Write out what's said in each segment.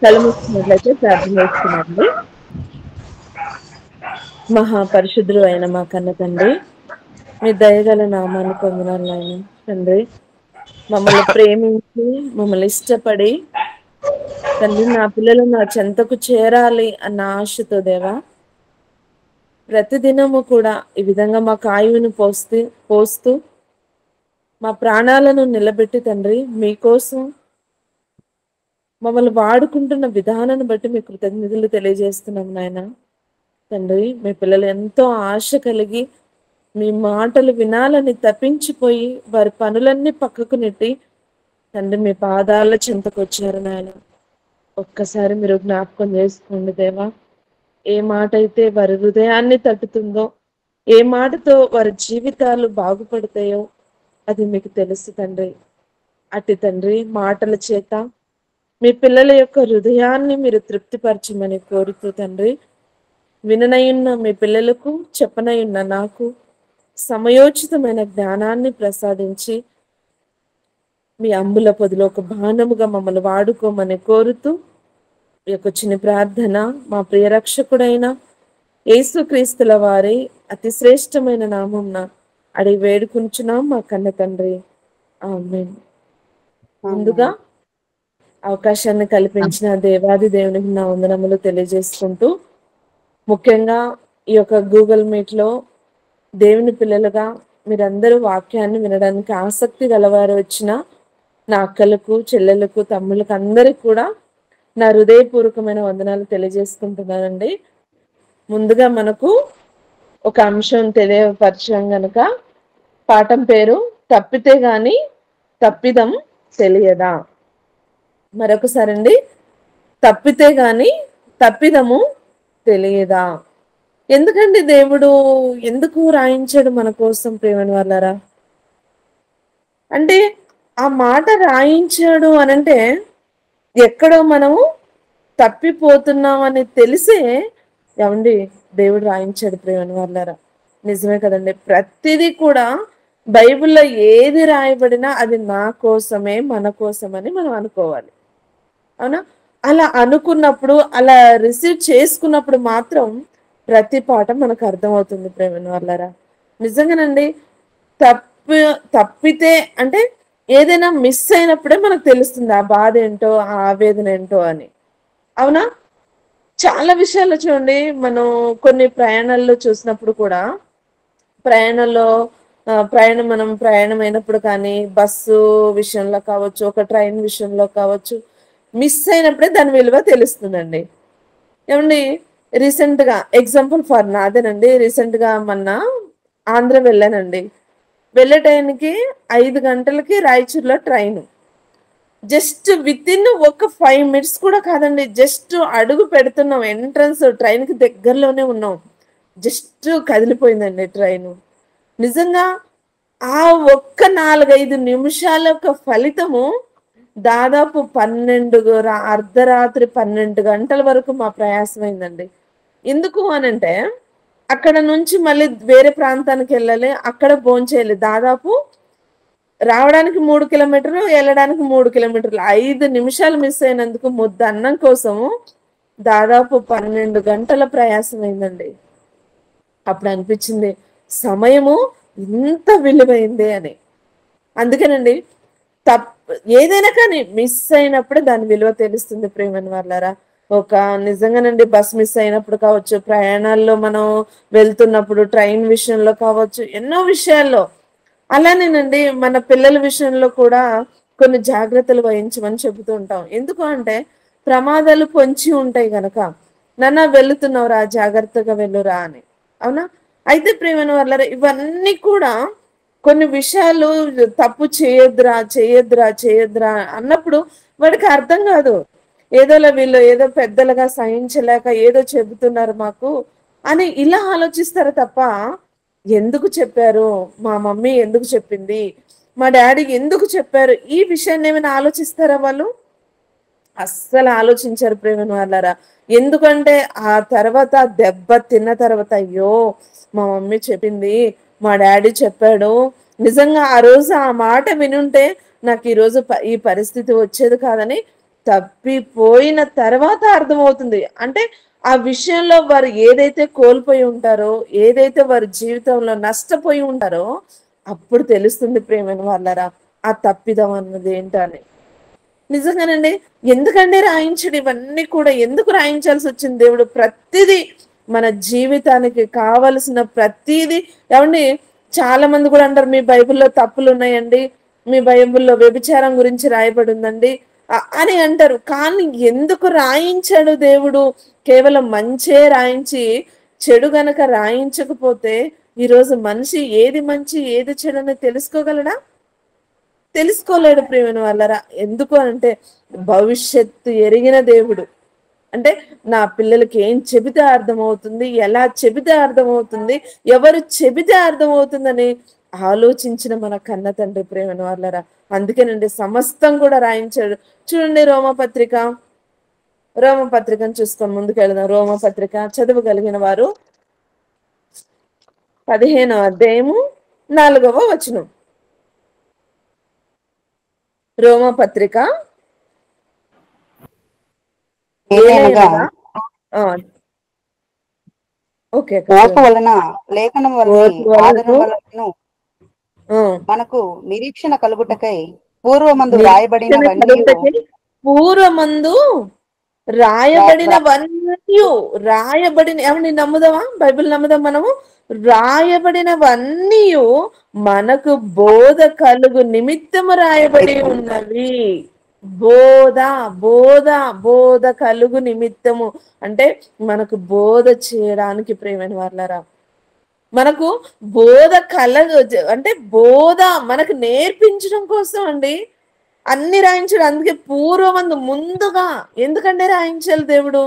కళ్ళు మూసుకున్నట్లయితే ప్రార్థన చేస్తున్నామండి. మహాపరిశుద్ధుడు అయిన మా కన్న తండ్రి, మీ దయగల నామాన్ని పొందినారు నాయన. తండ్రి, మమ్మల్ని ప్రేమించి మమ్మల్ని ఇష్టపడి తండ్రి, నా పిల్లలు నా చెంతకు చేరాలి అన్న ఆశతో దేవా, ప్రతిదినము కూడా ఈ విధంగా మాకు ఆయువును పోస్తూ మా ప్రాణాలను నిలబెట్టి తండ్రి మీకోసం మమ్మల్ని వాడుకుంటున్న విధానాన్ని బట్టి మీ కృతజ్ఞతలు తెలియజేస్తున్నాం నాయన. తండ్రి, మీ పిల్లలు ఎంతో ఆశ కలిగి మీ మాటలు వినాలని తప్పించిపోయి వారి పనులన్నీ పక్కకు నెట్టి తండ్రి మీ పాదాల చెంతకు వచ్చారు నాయన. ఒక్కసారి మీరు జ్ఞాపకం చేసుకోండి దేవా. ఏ మాట అయితే వారి హృదయాన్ని తట్టుతుందో, ఏ మాటతో వారి జీవితాలు బాగుపడతాయో అది మీకు తెలుసు తండ్రి. అట్టి తండ్రి మాటల చేత మీ పిల్లల యొక్క హృదయాన్ని మీరు తృప్తిపరచమని కోరుతూ తండ్రి, విననయున్న మీ పిల్లలకు చెప్పనయున్న నాకు సమయోచితమైన జ్ఞానాన్ని ప్రసాదించి మీ అంబుల పొదిలో ఒక బాణముగా మమ్మల్ని వాడుకోమని కోరుతూ ఈ యొక్క చిన్న ప్రార్థన మా ప్రియ రక్షకుడైన యేసుక్రీస్తుల వారి అతి శ్రేష్టమైన నామంన అడిగి వేడుకుంటున్నాం మా కన్న తండ్రి. ఆమేన్. ముందుగా అవకాశాన్ని కల్పించిన దేవాది దేవునికి నా వందనములు తెలియజేసుకుంటూ, ముఖ్యంగా ఈ యొక్క గూగుల్ మీట్ లో దేవుని పిల్లలుగా మీరందరూ వాక్యాన్ని వినడానికి ఆసక్తి గలవారు వచ్చిన నా అక్కలకు, చెల్లెలకు, తమ్ముళ్ళకు అందరికి కూడా నా హృదయపూర్వకమైన వందనాలు తెలియజేసుకుంటున్నానండి. ముందుగా మనకు ఒక అంశం తెలియపరచం గనక, పాఠం పేరు తప్పితే గాని తప్పిదం తెలియదా. మరొకసారి అండి, తప్పితే గాని తప్పిదము తెలియదా. ఎందుకండి దేవుడు ఎందుకు రాయించాడు మన కోసం ప్రేమని వాళ్ళారా? అంటే ఆ మాట రాయించాడు అనంటే ఎక్కడో మనము తప్పిపోతున్నామని తెలిసే ఏమండి దేవుడు రాయించాడు ప్రేమని వాళ్ళారా. నిజమే కదండి. ప్రతిదీ కూడా బైబిల్లో ఏది రాయబడినా అది నా కోసమే, మన కోసమని మనం అనుకోవాలి. అవునా? అలా అనుకున్నప్పుడు, అలా రిసీవ్ చేసుకున్నప్పుడు మాత్రం ప్రతి పాఠం మనకు అర్థమవుతుంది ప్రేమని వాళ్ళారా. నిజంగానండి. తప్పితే అంటే ఏదైనా మిస్ అయినప్పుడే మనకు తెలుస్తుంది ఆ బాధ ఏంటో, ఆ ఆవేదన ఏంటో అని. అవునా? చాలా విషయాల్లో చూడండి, మనం కొన్ని ప్రయాణాల్లో చూసినప్పుడు కూడా ప్రయాణంలో మనం ప్రయాణం అయినప్పుడు కానీ, బస్సు విషయంలో కావచ్చు, ఒక ట్రైన్ విషయంలో కావచ్చు, మిస్ అయినప్పుడే దాని విలువ తెలుస్తుందండి. ఏమండి, రీసెంట్ గా ఎగ్జాంపుల్ ఫర్ నాదేనండి. రీసెంట్ గా మొన్న ఆంధ్ర వెళ్ళానండి. వెళ్ళే టైంకి 5 గంటలకి రాయచూర్లో ట్రైన్. జస్ట్ విత్ ఇన్ ఒక 5 మినిట్స్ కూడా కాదండి. జస్ట్ అడుగు పెడుతున్నాం, ఎంట్రన్స్ ట్రైన్ కి దగ్గరలోనే ఉన్నాం. జస్ట్ కదిలిపోయిందండి ట్రైన్. నిజంగా ఆ ఒక్క 4-5 నిమిషాల యొక్క ఫలితము దాదాపు అర్ధరాత్రి 12 గంటల వరకు మా ప్రయాసం అయిందండి. ఎందుకు అనంటే అక్కడ నుంచి మళ్ళీ వేరే ప్రాంతానికి వెళ్ళాలి, అక్కడ భోంచేయాలి. దాదాపు రావడానికి 3 కిలోమీటర్లు, వెళ్ళడానికి 3 కిలోమీటర్లు. 5 నిమిషాలు మిస్ అయినందుకు ముద్ద అన్నం కోసం దాదాపు 12 గంటల ప్రయాసం అయిందండి. అప్పుడు అనిపించింది సమయము ఇంత విలువైంది అని. అందుకేనండి, ఏదైనా కానీ మిస్ అయినప్పుడే దాని విలువ తెలుస్తుంది ప్రేమని వాళ్ళారా. ఒక నిజంగానండి, బస్ మిస్ అయినప్పుడు కావచ్చు, ప్రయాణాల్లో మనం వెళ్తున్నప్పుడు, ట్రైన్ విషయంలో కావచ్చు, ఎన్నో విషయాల్లో. అలానేనండి, మన పిల్లల విషయంలో కూడా కొన్ని జాగ్రత్తలు వహించమని చెబుతూ ఉంటాం. ఎందుకు అంటే ప్రమాదాలు పొంచి ఉంటాయి గనక. నాన్న వెళుతున్నావురా, జాగ్రత్తగా వెళ్ళురా అని. అవునా? అయితే ప్రేమను వాళ్ళ ఇవన్నీ కూడా కొన్ని విషయాలు తప్పు చేయొద్దురా, చేయొద్దురా, చేయొద్దురా అన్నప్పుడు వాడికి అర్థం కాదు. ఏదోలా వీళ్ళు ఏదో పెద్దలుగా సహించలేక ఏదో చెబుతున్నారు మాకు అని ఇలా ఆలోచిస్తారు తప్ప, ఎందుకు చెప్పారు, మా మమ్మీ ఎందుకు చెప్పింది, మా డాడీ ఎందుకు చెప్పారు, ఈ విషయాన్ని ఏమైనా ఆలోచిస్తారా వాళ్ళు? అస్సలు ఆలోచించారు ప్రేమను వాళ్ళారా. ఎందుకంటే ఆ తర్వాత దెబ్బ తిన్న తర్వాత, అయ్యో మా మమ్మీ చెప్పింది, మా డాడీ చెప్పాడు, నిజంగా ఆ రోజు ఆ మాట వినుంటే నాకు ఈ రోజు ఈ పరిస్థితి వచ్చేది కాదని తప్పిపోయిన తర్వాత అర్థమవుతుంది. అంటే ఆ విషయంలో వారు ఏదైతే కోల్పోయి ఉంటారో, ఏదైతే వారి జీవితంలో నష్టపోయి ఉంటారో, అప్పుడు తెలుస్తుంది ప్రియమైన వాళ్ళరా ఆ తప్పిదం అన్నది ఏంటని. నిజంగానండి. ఎందుకండి రాయించడు ఇవన్నీ కూడా? ఎందుకు రాయించాల్సి వచ్చింది దేవుడు? ప్రతిదీ మన జీవితానికి కావలసిన ప్రతీది ఏవండి, చాలా మంది కూడా అంటారు, మీ బైబిల్‌లో తప్పులున్నాయండి. మీ బైబిల్‌లో వ్యభిచారం గురించి రాయబడి ఉందండి అని అంటారు. కానీ ఎందుకు రాయించాడు దేవుడు? కేవలం మంచే రాయించి, చెడు గనక రాయించకపోతే ఈరోజు మనిషి ఏది మంచి, ఏది చెడని తెలుసుకోగలడా? తెలుసుకోలేడు ప్రియమైన వాళ్ళరా. ఎందుకు అంటే భవిష్యత్తు ఎరిగిన దేవుడు. అంటే నా పిల్లలకి ఏం చెబితే అర్థమవుతుంది, ఎలా చెబితే అర్థమవుతుంది, ఎవరు చెబితే అర్థమవుతుందని ఆలోచించిన మన కన్న తండ్రి ప్రియమైన వాళ్ళరా. అందుకేనండి సమస్తం కూడా రాయించాడు. చూడండి రోమపత్రికను చూసుకొని ముందుకెళ్దాం. రోమపత్రిక చదవగలిగిన వారు 15వ అధ్యాయము 4వ వచనం. రోమపత్రిక ఏలయనగా ఏలయనగా ఓకే ఓర్పు వలన లేఖనం వలన ఆదరణ వలన మనకు నిరీక్షణ కలుగుటకై పూర్వమందు రాయబడినవన్నీ పూర్వమందు రాయబడిన ఏమని నమ్ముదామా? బైబిల్ నమ్ముదాం మనము. రాయబడినవన్నీ మనకు బోధ కలుగు నిమిత్తము రాయబడి ఉన్నవి. బోధ బోధ బోధ కలుగు నిమిత్తము అంటే మనకు బోధ చేయడానికి ప్రియమైన వాళ్ళరా. మనకు బోధ అంటే బోధ మనకు నేర్పించడం కోసం అండి అన్ని రాయించాడు. అందుకే పూర్వమందు ముందుగా ఎందుకంటే రాయించాలి దేవుడు?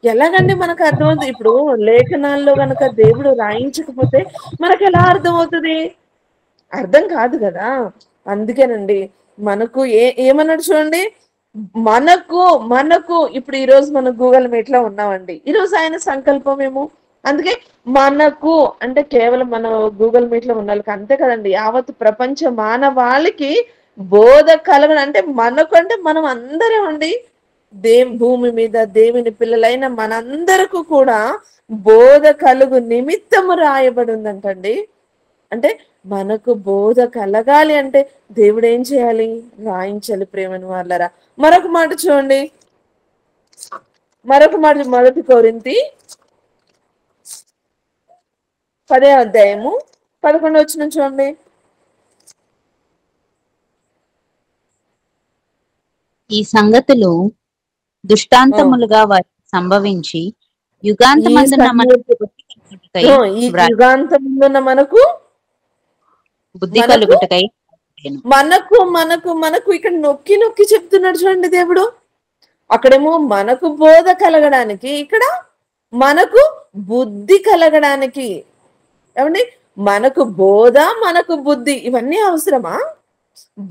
ఎలాగండి మనకు అర్థమవుతుంది? ఇప్పుడు లేఖనాల్లో గనక దేవుడు రాయించకపోతే మనకు ఎలా అర్థమవుతుంది? అర్థం కాదు కదా. అందుకేనండి మనకు ఏమన్నాడు చూడండి, మనకు మనకు ఇప్పుడు ఈరోజు మనం గూగుల్ మీట్ లో ఉన్నామండి. ఈరోజు ఆయన సంకల్పం ఏమో. అందుకే మనకు అంటే కేవలం మనం గూగుల్ మీట్ లో ఉన్నాళ్ళకి అంతే కదండి, యావత్ ప్రపంచ మానవాళికి బోధ కలగడం అంటే మనకు అంటే మనం అందరం అండి భూమి మీద దేవుని పిల్లలైన మనందరకు కూడా బోధ కలుగు నిమిత్తము రాయబడి ఉందంటండి. అంటే మనకు బోధ కలగాలి అంటే దేవుడు ఏం చేయాలి? రాయించాలి ప్రేమను వాళ్ళరా. మరొక మాట చూడండి, మొదటి కొరింథీ 10వ అధ్యాయము 11వ వచనం చూడండి. ఈ సంగతులు దృష్టాంతములుగా వారికి సంభవించి యుగాంతమందున మనకు బుద్ధి కలుగుటకై మనకు మనకు మనకు ఇక్కడ నొక్కి నొక్కి చెప్తున్నాడు చూడండి దేవుడు. అక్కడేమో మనకు బోధ కలగడానికి, ఇక్కడ మనకు బుద్ధి కలగడానికి. ఏమండి, మనకు బోధ మనకు బుద్ధి ఇవన్నీ అవసరమా?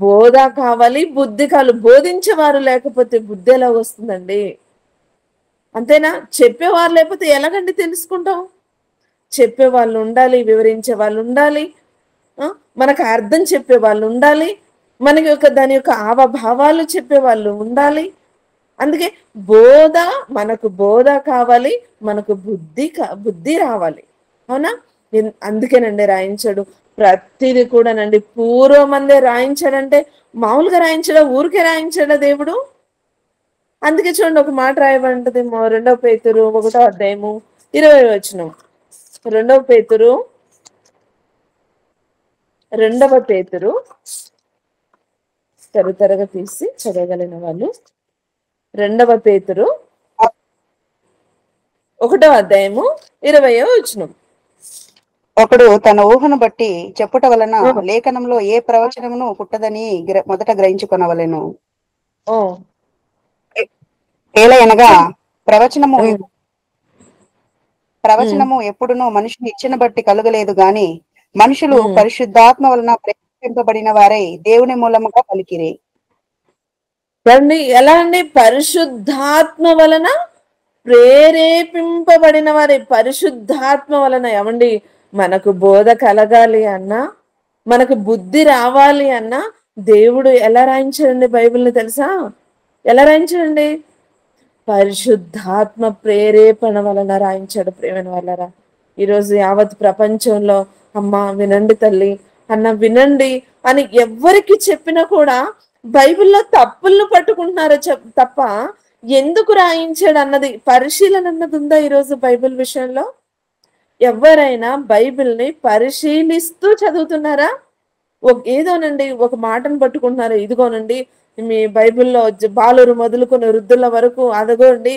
బోధ కావాలి, బుద్ధి కావాలి. బోధించేవారు లేకపోతే బుద్ధి ఎలా వస్తుందండి? అంతేనా? చెప్పేవారు లేకపోతే ఎలాగండి తెలుసుకుంటాం? చెప్పే వాళ్ళు ఉండాలి, వివరించే వాళ్ళు ఉండాలి, మనకు అర్థం చెప్పే వాళ్ళు ఉండాలి, మనకి దాని యొక్క హావభావాలు చెప్పే వాళ్ళు ఉండాలి. అందుకే మనకు బోధ కావాలి, మనకు బుద్ధి రావాలి. అవునా? అందుకేనండి రాయించాడు ప్రతిది కూడానండి. పూర్వమందే రాయించాడంటే మామూలుగా రాయించడా, ఊరికే రాయించాడా దేవుడు? అందుకే చూడండి ఒక మాట రాయబడింటది 2 పేతురు 1వ అధ్యాయము 20వ వచనం. 2 పేతురు త్వరగా తీసి చదవగలిగిన వాళ్ళు 2 పేతురు 1వ అధ్యాయము 20వ వచనం. ఒకడు తన ఊహను బట్టి చెప్పుట వలన లేఖనంలో ఏ ప్రవచనమును పుట్టదని మొదట గ్రహించుకొనవలెను. ఏలయనగా ప్రవచనము ఎప్పుడునూ మనుషుని ఇచ్చిన బట్టి కలుగలేదు గాని మనుషులు పరిశుద్ధాత్మ వలన ప్రేరేపింపబడిన వారై దేవుని మూలముగా పలికిరి. ఎలా అండి? పరిశుద్ధాత్మ వలన ప్రేరేపింపబడిన వారే. పరిశుద్ధాత్మ వలన ఏమండి మనకు బోధ కలగాలి అన్నా, మనకు బుద్ధి రావాలి అన్నా దేవుడు ఎలా రాయించాడండి బైబిల్ని తెలుసా? ఎలా రాయించాడండి? పరిశుద్ధాత్మ ప్రేరేపణ వలన రాయించాడు ప్రేమైన వాళ్ళరా. ఈరోజు యావత్ ప్రపంచంలో అమ్మ వినండి తల్లి, అన్న వినండి అని ఎవరికి చెప్పినా కూడా బైబిల్లో తప్పులను పట్టుకుంటున్నారో తప్ప ఎందుకు రాయించాడు అన్నది పరిశీలన అన్నది ఉందా ఈరోజు బైబిల్ విషయంలో? ఎవరైనా బైబిల్ని పరిశీలిస్తూ చదువుతున్నారా? ఏదోనండి ఒక మాటను పట్టుకుంటున్నారు, ఇదిగోనండి మీ బైబిల్లో బాలురు మొదలుకొని వృద్ధుల వరకు అదగోండి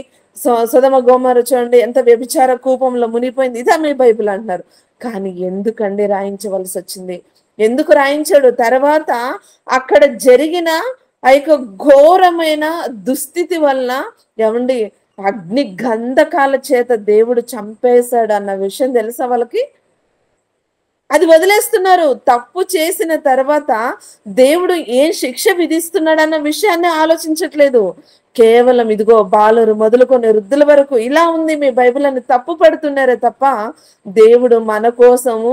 సొదమ గోమర చూడండి ఎంత వ్యభిచార కూపంలో మునిగిపోయింది, ఇదా మీ బైబిల్ అంటున్నారు. కానీ ఎందుకండి రాయించవలసి వచ్చింది? ఎందుకు రాయించాడు? తర్వాత అక్కడ జరిగిన ఆ యొక్క ఘోరమైన దుస్థితి వలన ఏమండి అగ్ని గంధకాల చేత దేవుడు చంపేశాడు అన్న విషయం తెలుసా వాళ్ళకి? అది వదిలేస్తున్నారు. తప్పు చేసిన తర్వాత దేవుడు ఏం శిక్ష విధిస్తున్నాడు అన్న విషయాన్ని ఆలోచించట్లేదు. కేవలం ఇదిగో బాలురు మొదలుకొని వృద్ధుల వరకు ఇలా ఉంది మీ బైబిల్ అని తప్పు పడుతున్నారే తప్ప దేవుడు మన కోసము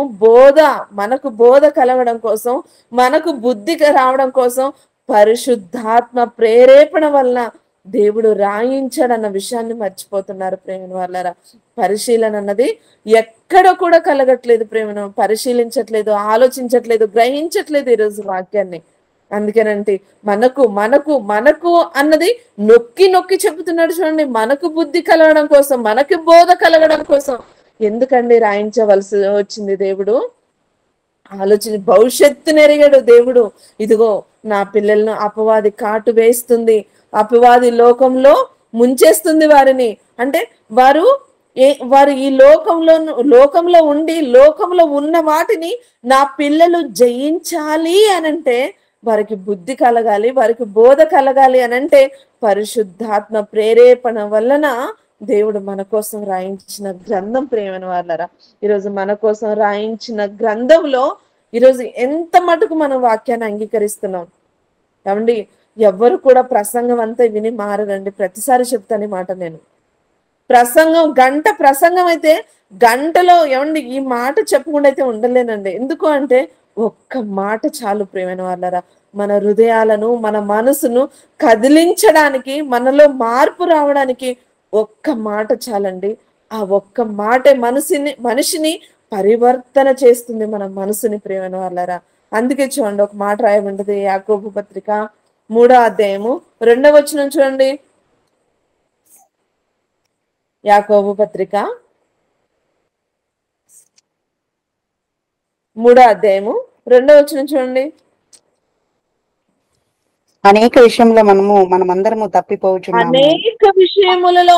మనకు బోధ కలగడం కోసం, మనకు బుద్ధి రావడం కోసం పరిశుద్ధాత్మ ప్రేరేపణ వలన దేవుడు రాయించాడన్న విషయాన్ని మర్చిపోతున్నారు ప్రేమ వాళ్ళరా. పరిశీలన అన్నది ఎక్కడ కూడా కలగట్లేదు ప్రేమను, పరిశీలించట్లేదు, ఆలోచించట్లేదు, గ్రహించట్లేదు ఈరోజు వాక్యాన్ని. అందుకేనంటే మనకు మనకు మనకు అన్నది నొక్కి నొక్కి చెబుతున్నాడు చూడండి. మనకు బుద్ధి కలగడం కోసం, మనకి బోధ కలగడం కోసం ఎందుకండి రాయించవలసి వచ్చింది దేవుడు? ఆలోచన భవిష్యత్తును ఎరిగాడు దేవుడు. ఇదిగో నా పిల్లలను అపవాది కాటు వేస్తుంది, అపవాది లోకంలో ముంచేస్తుంది వారిని. అంటే వారు ఈ లోకంలో ఉండి లోకంలో ఉన్న వాటిని నా పిల్లలు జయించాలి అనంటే వారికి బుద్ధి కలగాలి, వారికి బోధ కలగాలి అనంటే పరిశుద్ధాత్మ ప్రేరేపణ వలన దేవుడు మన కోసం రాయించిన గ్రంథం ప్రేమైన వాళ్ళరా. ఈరోజు మన కోసం రాయించిన గ్రంథంలో ఈరోజు ఎంత మటుకు మనం వాక్యాన్ని అంగీకరిస్తున్నాం ఏమండి? ఎవ్వరు కూడా ప్రసంగం అంతా విని మారరండి. ప్రతిసారి చెప్తాను మాట. నేను గంట ప్రసంగం అయితే గంటలో ఏమండి ఈ మాట చెప్పకుండా అయితే ఉండలేనండి. ఎందుకు అంటే ఒక్క మాట చాలు ప్రేమైన వాళ్ళరా. మన హృదయాలను, మన మనసును కదిలించడానికి, మనలో మార్పు రావడానికి ఒక్క మాట చాలండి. ఆ ఒక్క మాటే మనిషిని పరివర్తన చేస్తుంది, మన మనసుని ప్రేమైన వాళ్ళరా. అందుకే చూడండి ఒక మాట రాయబడింది యాకోబు పత్రిక 3వ అధ్యాయము 2వ వచనం చూడండి. యాకోబు పత్రిక 3వ అధ్యాయము 2వ వచనం చూడండి. అనేక విషయంలో మనమందరము తప్పిపోవచ్చున్నాము. అనేక విషయములలో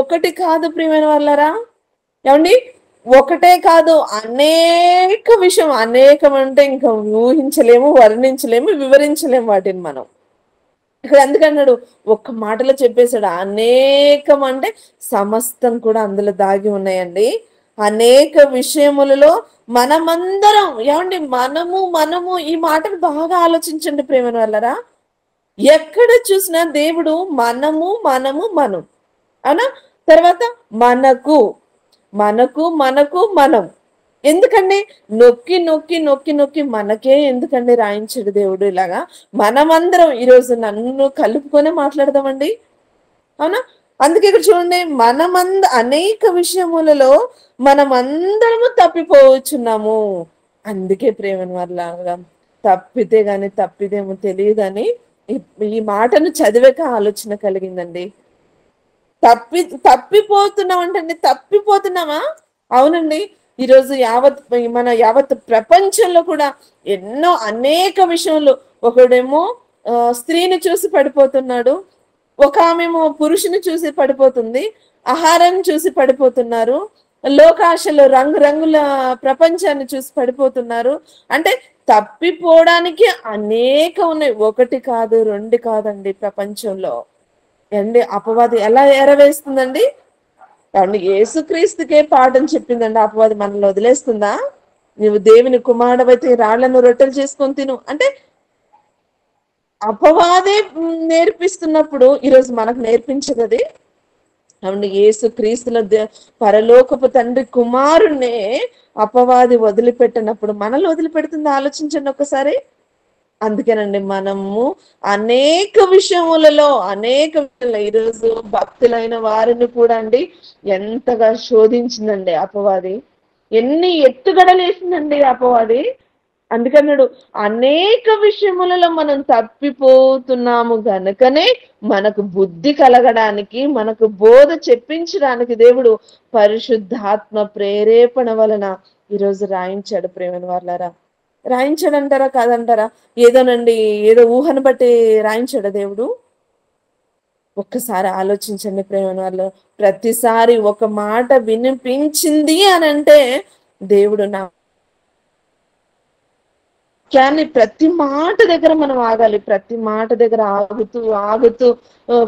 ఒకటి కాదు ప్రియమైన వాళ్ళరా. ఏమండి? ఒకటే కాదు, అనేక విషయం. అనేకం అంటే ఇంకా ఊహించలేము, వర్ణించలేము, వివరించలేము వాటిని మనం. ఇక్కడ ఎందుకన్నాడు? ఒక్క మాటలో చెప్పేశాడు. అనేకం అంటే సమస్తం కూడా అందులో దాగి ఉన్నాయండి. అనేక విషయములలో మనమందరం ఏమండి మనము ఈ మాటను బాగా ఆలోచించండి ప్రేమ వాళ్ళరా. ఎక్కడ చూసినా దేవుడు మనం అవునా? తర్వాత మనకు మనం ఎందుకండి నొక్కి మనకే ఎందుకండి రాయించాడు దేవుడు ఇలాగా? మనమందరం ఈరోజు నన్ను కలుపుకొనే మాట్లాడదామండి, అవునా? అందుకే ఇక్కడ చూడండి, అనేక విషయములలో మనమందరము తప్పిపోవచ్చున్నాము. అందుకే ప్రేమను వాళ్ళగా తప్పితే గాని తప్పిదేమో తెలియదని ఈ మాటను చదివాక ఆలోచన కలిగిందండి. తప్పిపోతున్నాం అంటే తప్పిపోతున్నామా? అవునండి. ఈరోజు యావత్ ప్రపంచంలో కూడా అనేక విషయంలో ఒకడేమో స్త్రీని చూసి పడిపోతున్నాడు, ఒక ఆమెమో పురుషుని చూసి పడిపోతుంది, ఆహారం చూసి పడిపోతున్నారు, లోకాశలు రంగురంగుల ప్రపంచాన్ని చూసి పడిపోతున్నారు. అంటే తప్పిపోవడానికి అనేక ఉన్నాయి, ఒకటి కాదు రెండు కాదండి. ప్రపంచంలో అండి అపవాది ఎలా ఎరవేస్తుందండి? కాబట్టి యేసుక్రీస్తుకే పాఠం చెప్పిందండి అపవాది. మనల్ని వదిలేస్తుందా? నువ్వు దేవుని కుమారుడవైతే రాళ్లను రొట్టెలు చేసుకొని తిను అంటే అపవాదే నేర్పిస్తున్నప్పుడు ఈరోజు మనకు నేర్పించదది. అవును, యేసుక్రీస్తుల పరలోకపు తండ్రి కుమారుణ్ణే అపవాది వదిలిపెట్టినప్పుడు మనల్ని వదిలిపెడుతుంది. ఆలోచించండి ఒకసారి. అందుకేనండి మనము అనేక విషయములలో ఈరోజు భక్తులైన వారిని కూడా అండి ఎంతగా శోధించిందండి అపవాది. ఎన్ని ఎత్తుగడలు వేసిందండి అపవాది. అందుకన్నాడు అనేక విషయములలో మనం తప్పిపోతున్నాము గనుకనే మనకు బుద్ధి కలగడానికి, మనకు బోధ చెప్పించడానికి దేవుడు పరిశుద్ధాత్మ ప్రేరేపణ వలన ఈరోజు రాయించాడు. ప్రేమను వాళ్ళారా, రాయించాడంటారా కాదంటారా? ఏదోనండి, ఏదో ఊహను బట్టి రాయించాడు దేవుడు. ఒక్కసారి ఆలోచించండి ప్రేమను వాళ్ళు. ప్రతిసారి ఒక మాట వినిపించింది అని అంటే దేవుడు నా కానీ ప్రతి మాట దగ్గర మనం ఆగాలి. ప్రతి మాట దగ్గర ఆగుతూ ఆగుతూ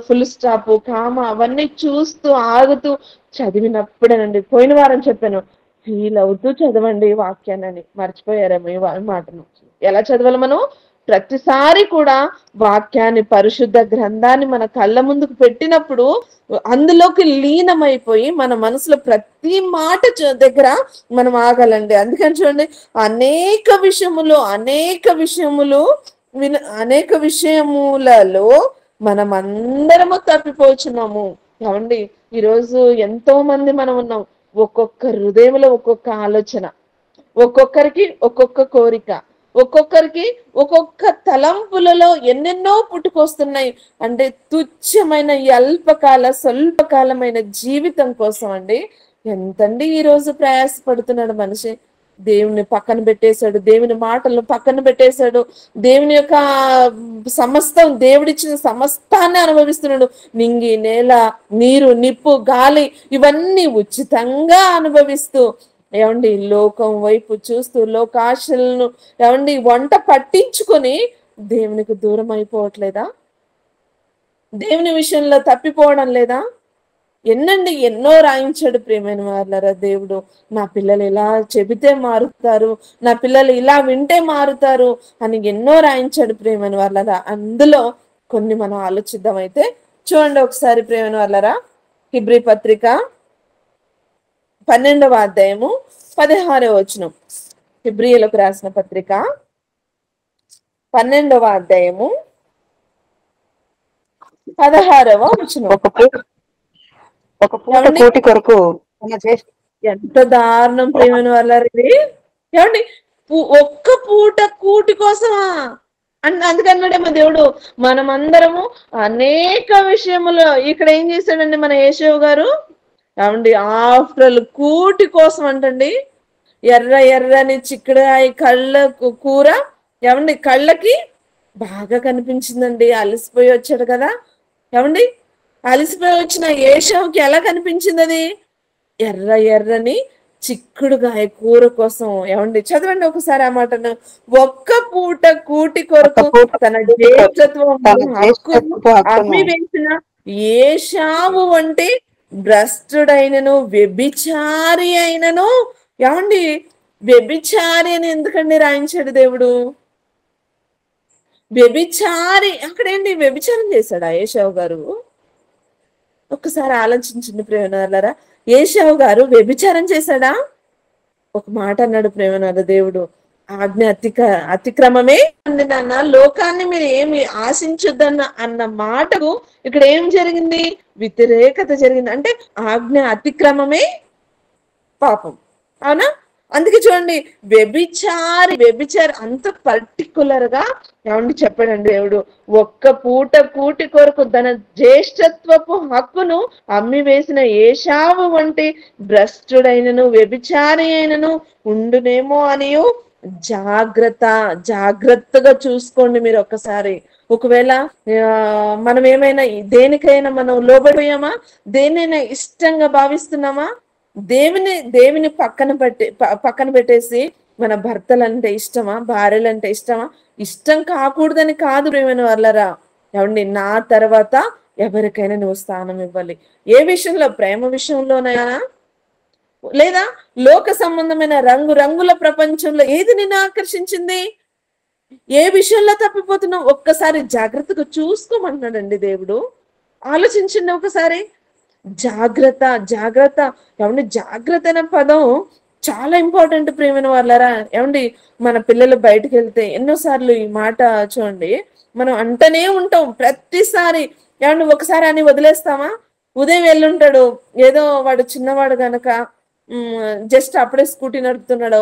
ఫుల్ స్టాప్, కామ అవన్నీ చూస్తూ ఆగుతూ చదివినప్పుడేనండి. పోయిన వారం చెప్పాను, ఫీల్ అవుతూ చదవండి వాక్యాన్ని. మర్చిపోయారేమో ఈ మాటను. ఎలా చదవాలి మనం? ప్రతిసారి కూడా వాక్యాన్ని, పరిశుద్ధ గ్రంథాన్ని మన కళ్ళ ముందుకు పెట్టినప్పుడు అందులోకి లీనమైపోయి మన మనసులో ప్రతి మాట దగ్గర మనం ఆగాలండి. అందుకని చూడండి, అనేక విషయములలో మనం అందరము తప్పిపోచున్నాము. ఏమండి, ఈరోజు ఎంతో మంది మనం ఉన్నాం. ఒక్కొక్క హృదయంలో ఒక్కొక్క ఆలోచన, ఒక్కొక్కరికి ఒక్కొక్క కోరిక, ఒక్కొక్కరికి ఒక్కొక్క తలంపులలో ఎన్నెన్నో పుట్టుకొస్తున్నాయి. అంటే తుచ్చమైన స్వల్పకాలమైన జీవితం కోసం అండి ఎంతండి ఈరోజు ప్రయాసపడుతున్నాడు మనిషి. దేవుని పక్కన పెట్టేశాడు, దేవుని మాటలను పక్కన పెట్టేశాడు, దేవుని యొక్క దేవుడిచ్చిన సమస్తాన్ని అనుభవిస్తున్నాడు. నింగి, నేల, నీరు, నిప్పు, గాలి ఇవన్నీ ఉచితంగా అనుభవిస్తూ ఏమండి లోకం వైపు చూస్తూ లోకాశలను ఏమండి వంట పట్టించుకొని దేవునికి దూరం అయిపోవట్లేదా? దేవుని విషయంలో తప్పిపోవడం లేదా? ఎన్నో రాయించాడు ప్రియమైన వాళ్ళరా దేవుడు. నా పిల్లలు ఇలా చెబితే మారుతారు, నా పిల్లలు ఇలా వింటే మారుతారు అని ఎన్నో రాయించాడు ప్రియమైన వాళ్ళరా. అందులో కొన్ని మనం ఆలోచిద్దాం. అయితే చూడండి ఒకసారి ప్రియమైన వాళ్ళరా, హెబ్రీ పత్రిక 12వ అధ్యాయము 16వ వచనం. హెబ్రీయులకు రాసిన పత్రిక 12వ అధ్యాయము 16వ వచనం. ఒక పూట కూటి కొరకు ఎంత దారుణం ప్రేమైన వాళ్ళ ఇది. ఏమండి, ఒక్క పూట కూటి కోసమా? అందుకన్నాడేమో దేవుడు మనమందరము అనేక విషయములో. ఇక్కడ ఏం చేశాడండి మన యేషవ్ గారు? ఏమండి, ఆఫ్టర్ కూటి కోసం అంటండి. ఎర్రని చిక్కుడుకాయ కళ్ళ కూర ఏమండి కళ్ళకి బాగా కనిపించిందండి. అలసిపోయి వచ్చాడు కదా. ఏమండి, అలసిపోయి వచ్చిన యేషవ్కి ఎలా కనిపించింది అది? ఎర్రని చిక్కుడుకాయ కూర కోసం. ఏమండి, చదవండి ఒకసారి ఆ మాటను. ఒక్క పూట కూటి కొరకు తన జ్యేష్ఠత్వం అమ్మి వేసిన యేషావు వంటి భ్రష్టుడైనను వ్యభిచారి అయినను. ఏమండి, వ్యభిచారి అని ఎందుకండి రాయించాడు దేవుడు? వ్యభిచారి అక్కడేంటి వ్యభిచారం చేశాడా యేషవ్ గారు? ఒక్కసారి ఆలోచించండి ప్రేమనారా. యేషవ్ గారు వ్యభిచారం చేశాడా? ఒక మాట అన్నాడు ప్రేమనార దేవుడు, ఆజ్ఞ అతిక్రమమే అండి నాన్న, లోకాన్ని మీరు ఏమి ఆశించొద్దన్న అన్న మాటకు ఇక్కడ ఏం జరిగింది? వ్యతిరేకత జరిగింది. అంటే ఆజ్ఞ అతిక్రమమే పాపం, అవునా? అందుకే చూడండి, వ్యభిచారి అంత పర్టికులర్ గా ఏమండి చెప్పాడండి దేవుడు. ఒక్క పూట కూటి కొరకు తన జ్యేష్ఠత్వపు హక్కును అమ్మి వేసిన యేషావు వంటి భ్రష్టుడైనను వ్యభిచారి అయినను ఉండునేమో అనియు జాగ్రత్తగా చూసుకోండి మీరు ఒక్కసారి. ఒకవేళ మనం ఏమైనా దేనికైనా మనం లోబడిపోయామా? దేనైనా ఇష్టంగా భావిస్తున్నామా? దేవుని పక్కన పెట్టేసి మన భర్తలంటే ఇష్టమా, భార్యలంటే ఇష్టమా? ఇష్టం కాకూడదని కాదు ప్రియమైన వాళ్ళరా. ఏమండి, నా తర్వాత ఎవరికైనా నువ్వు స్థానం ఇవ్వాలి. ఏ విషయంలో? ప్రేమ విషయంలోనైనా, లేదా లోక సంబంధమైన రంగుల ప్రపంచంలో ఏది నిన్ను ఆకర్షించింది? ఏ విషయంలో తప్పిపోతున్నావు? ఒక్కసారి జాగ్రత్తగా చూసుకోమంటున్నాడండి దేవుడు. ఆలోచించండి ఒకసారి. జాగ్రత్త. ఏమంటే జాగ్రత్త అనే పదం చాలా ఇంపార్టెంట్ ప్రియమైన వాళ్ళారా. ఏమండి, మన పిల్లలు బయటకు వెళ్తే ఎన్నోసార్లు ఈ మాట చూడండి, మనం అంటనే ఉంటాం ప్రతిసారి. ఏమండి, ఒకసారి అని వదిలేస్తామా? ఉదయం వెళ్ళుంటాడు, ఏదో వాడు చిన్నవాడు గనక జస్ట్ అప్పుడే స్కూటీ నడుపుతున్నాడు,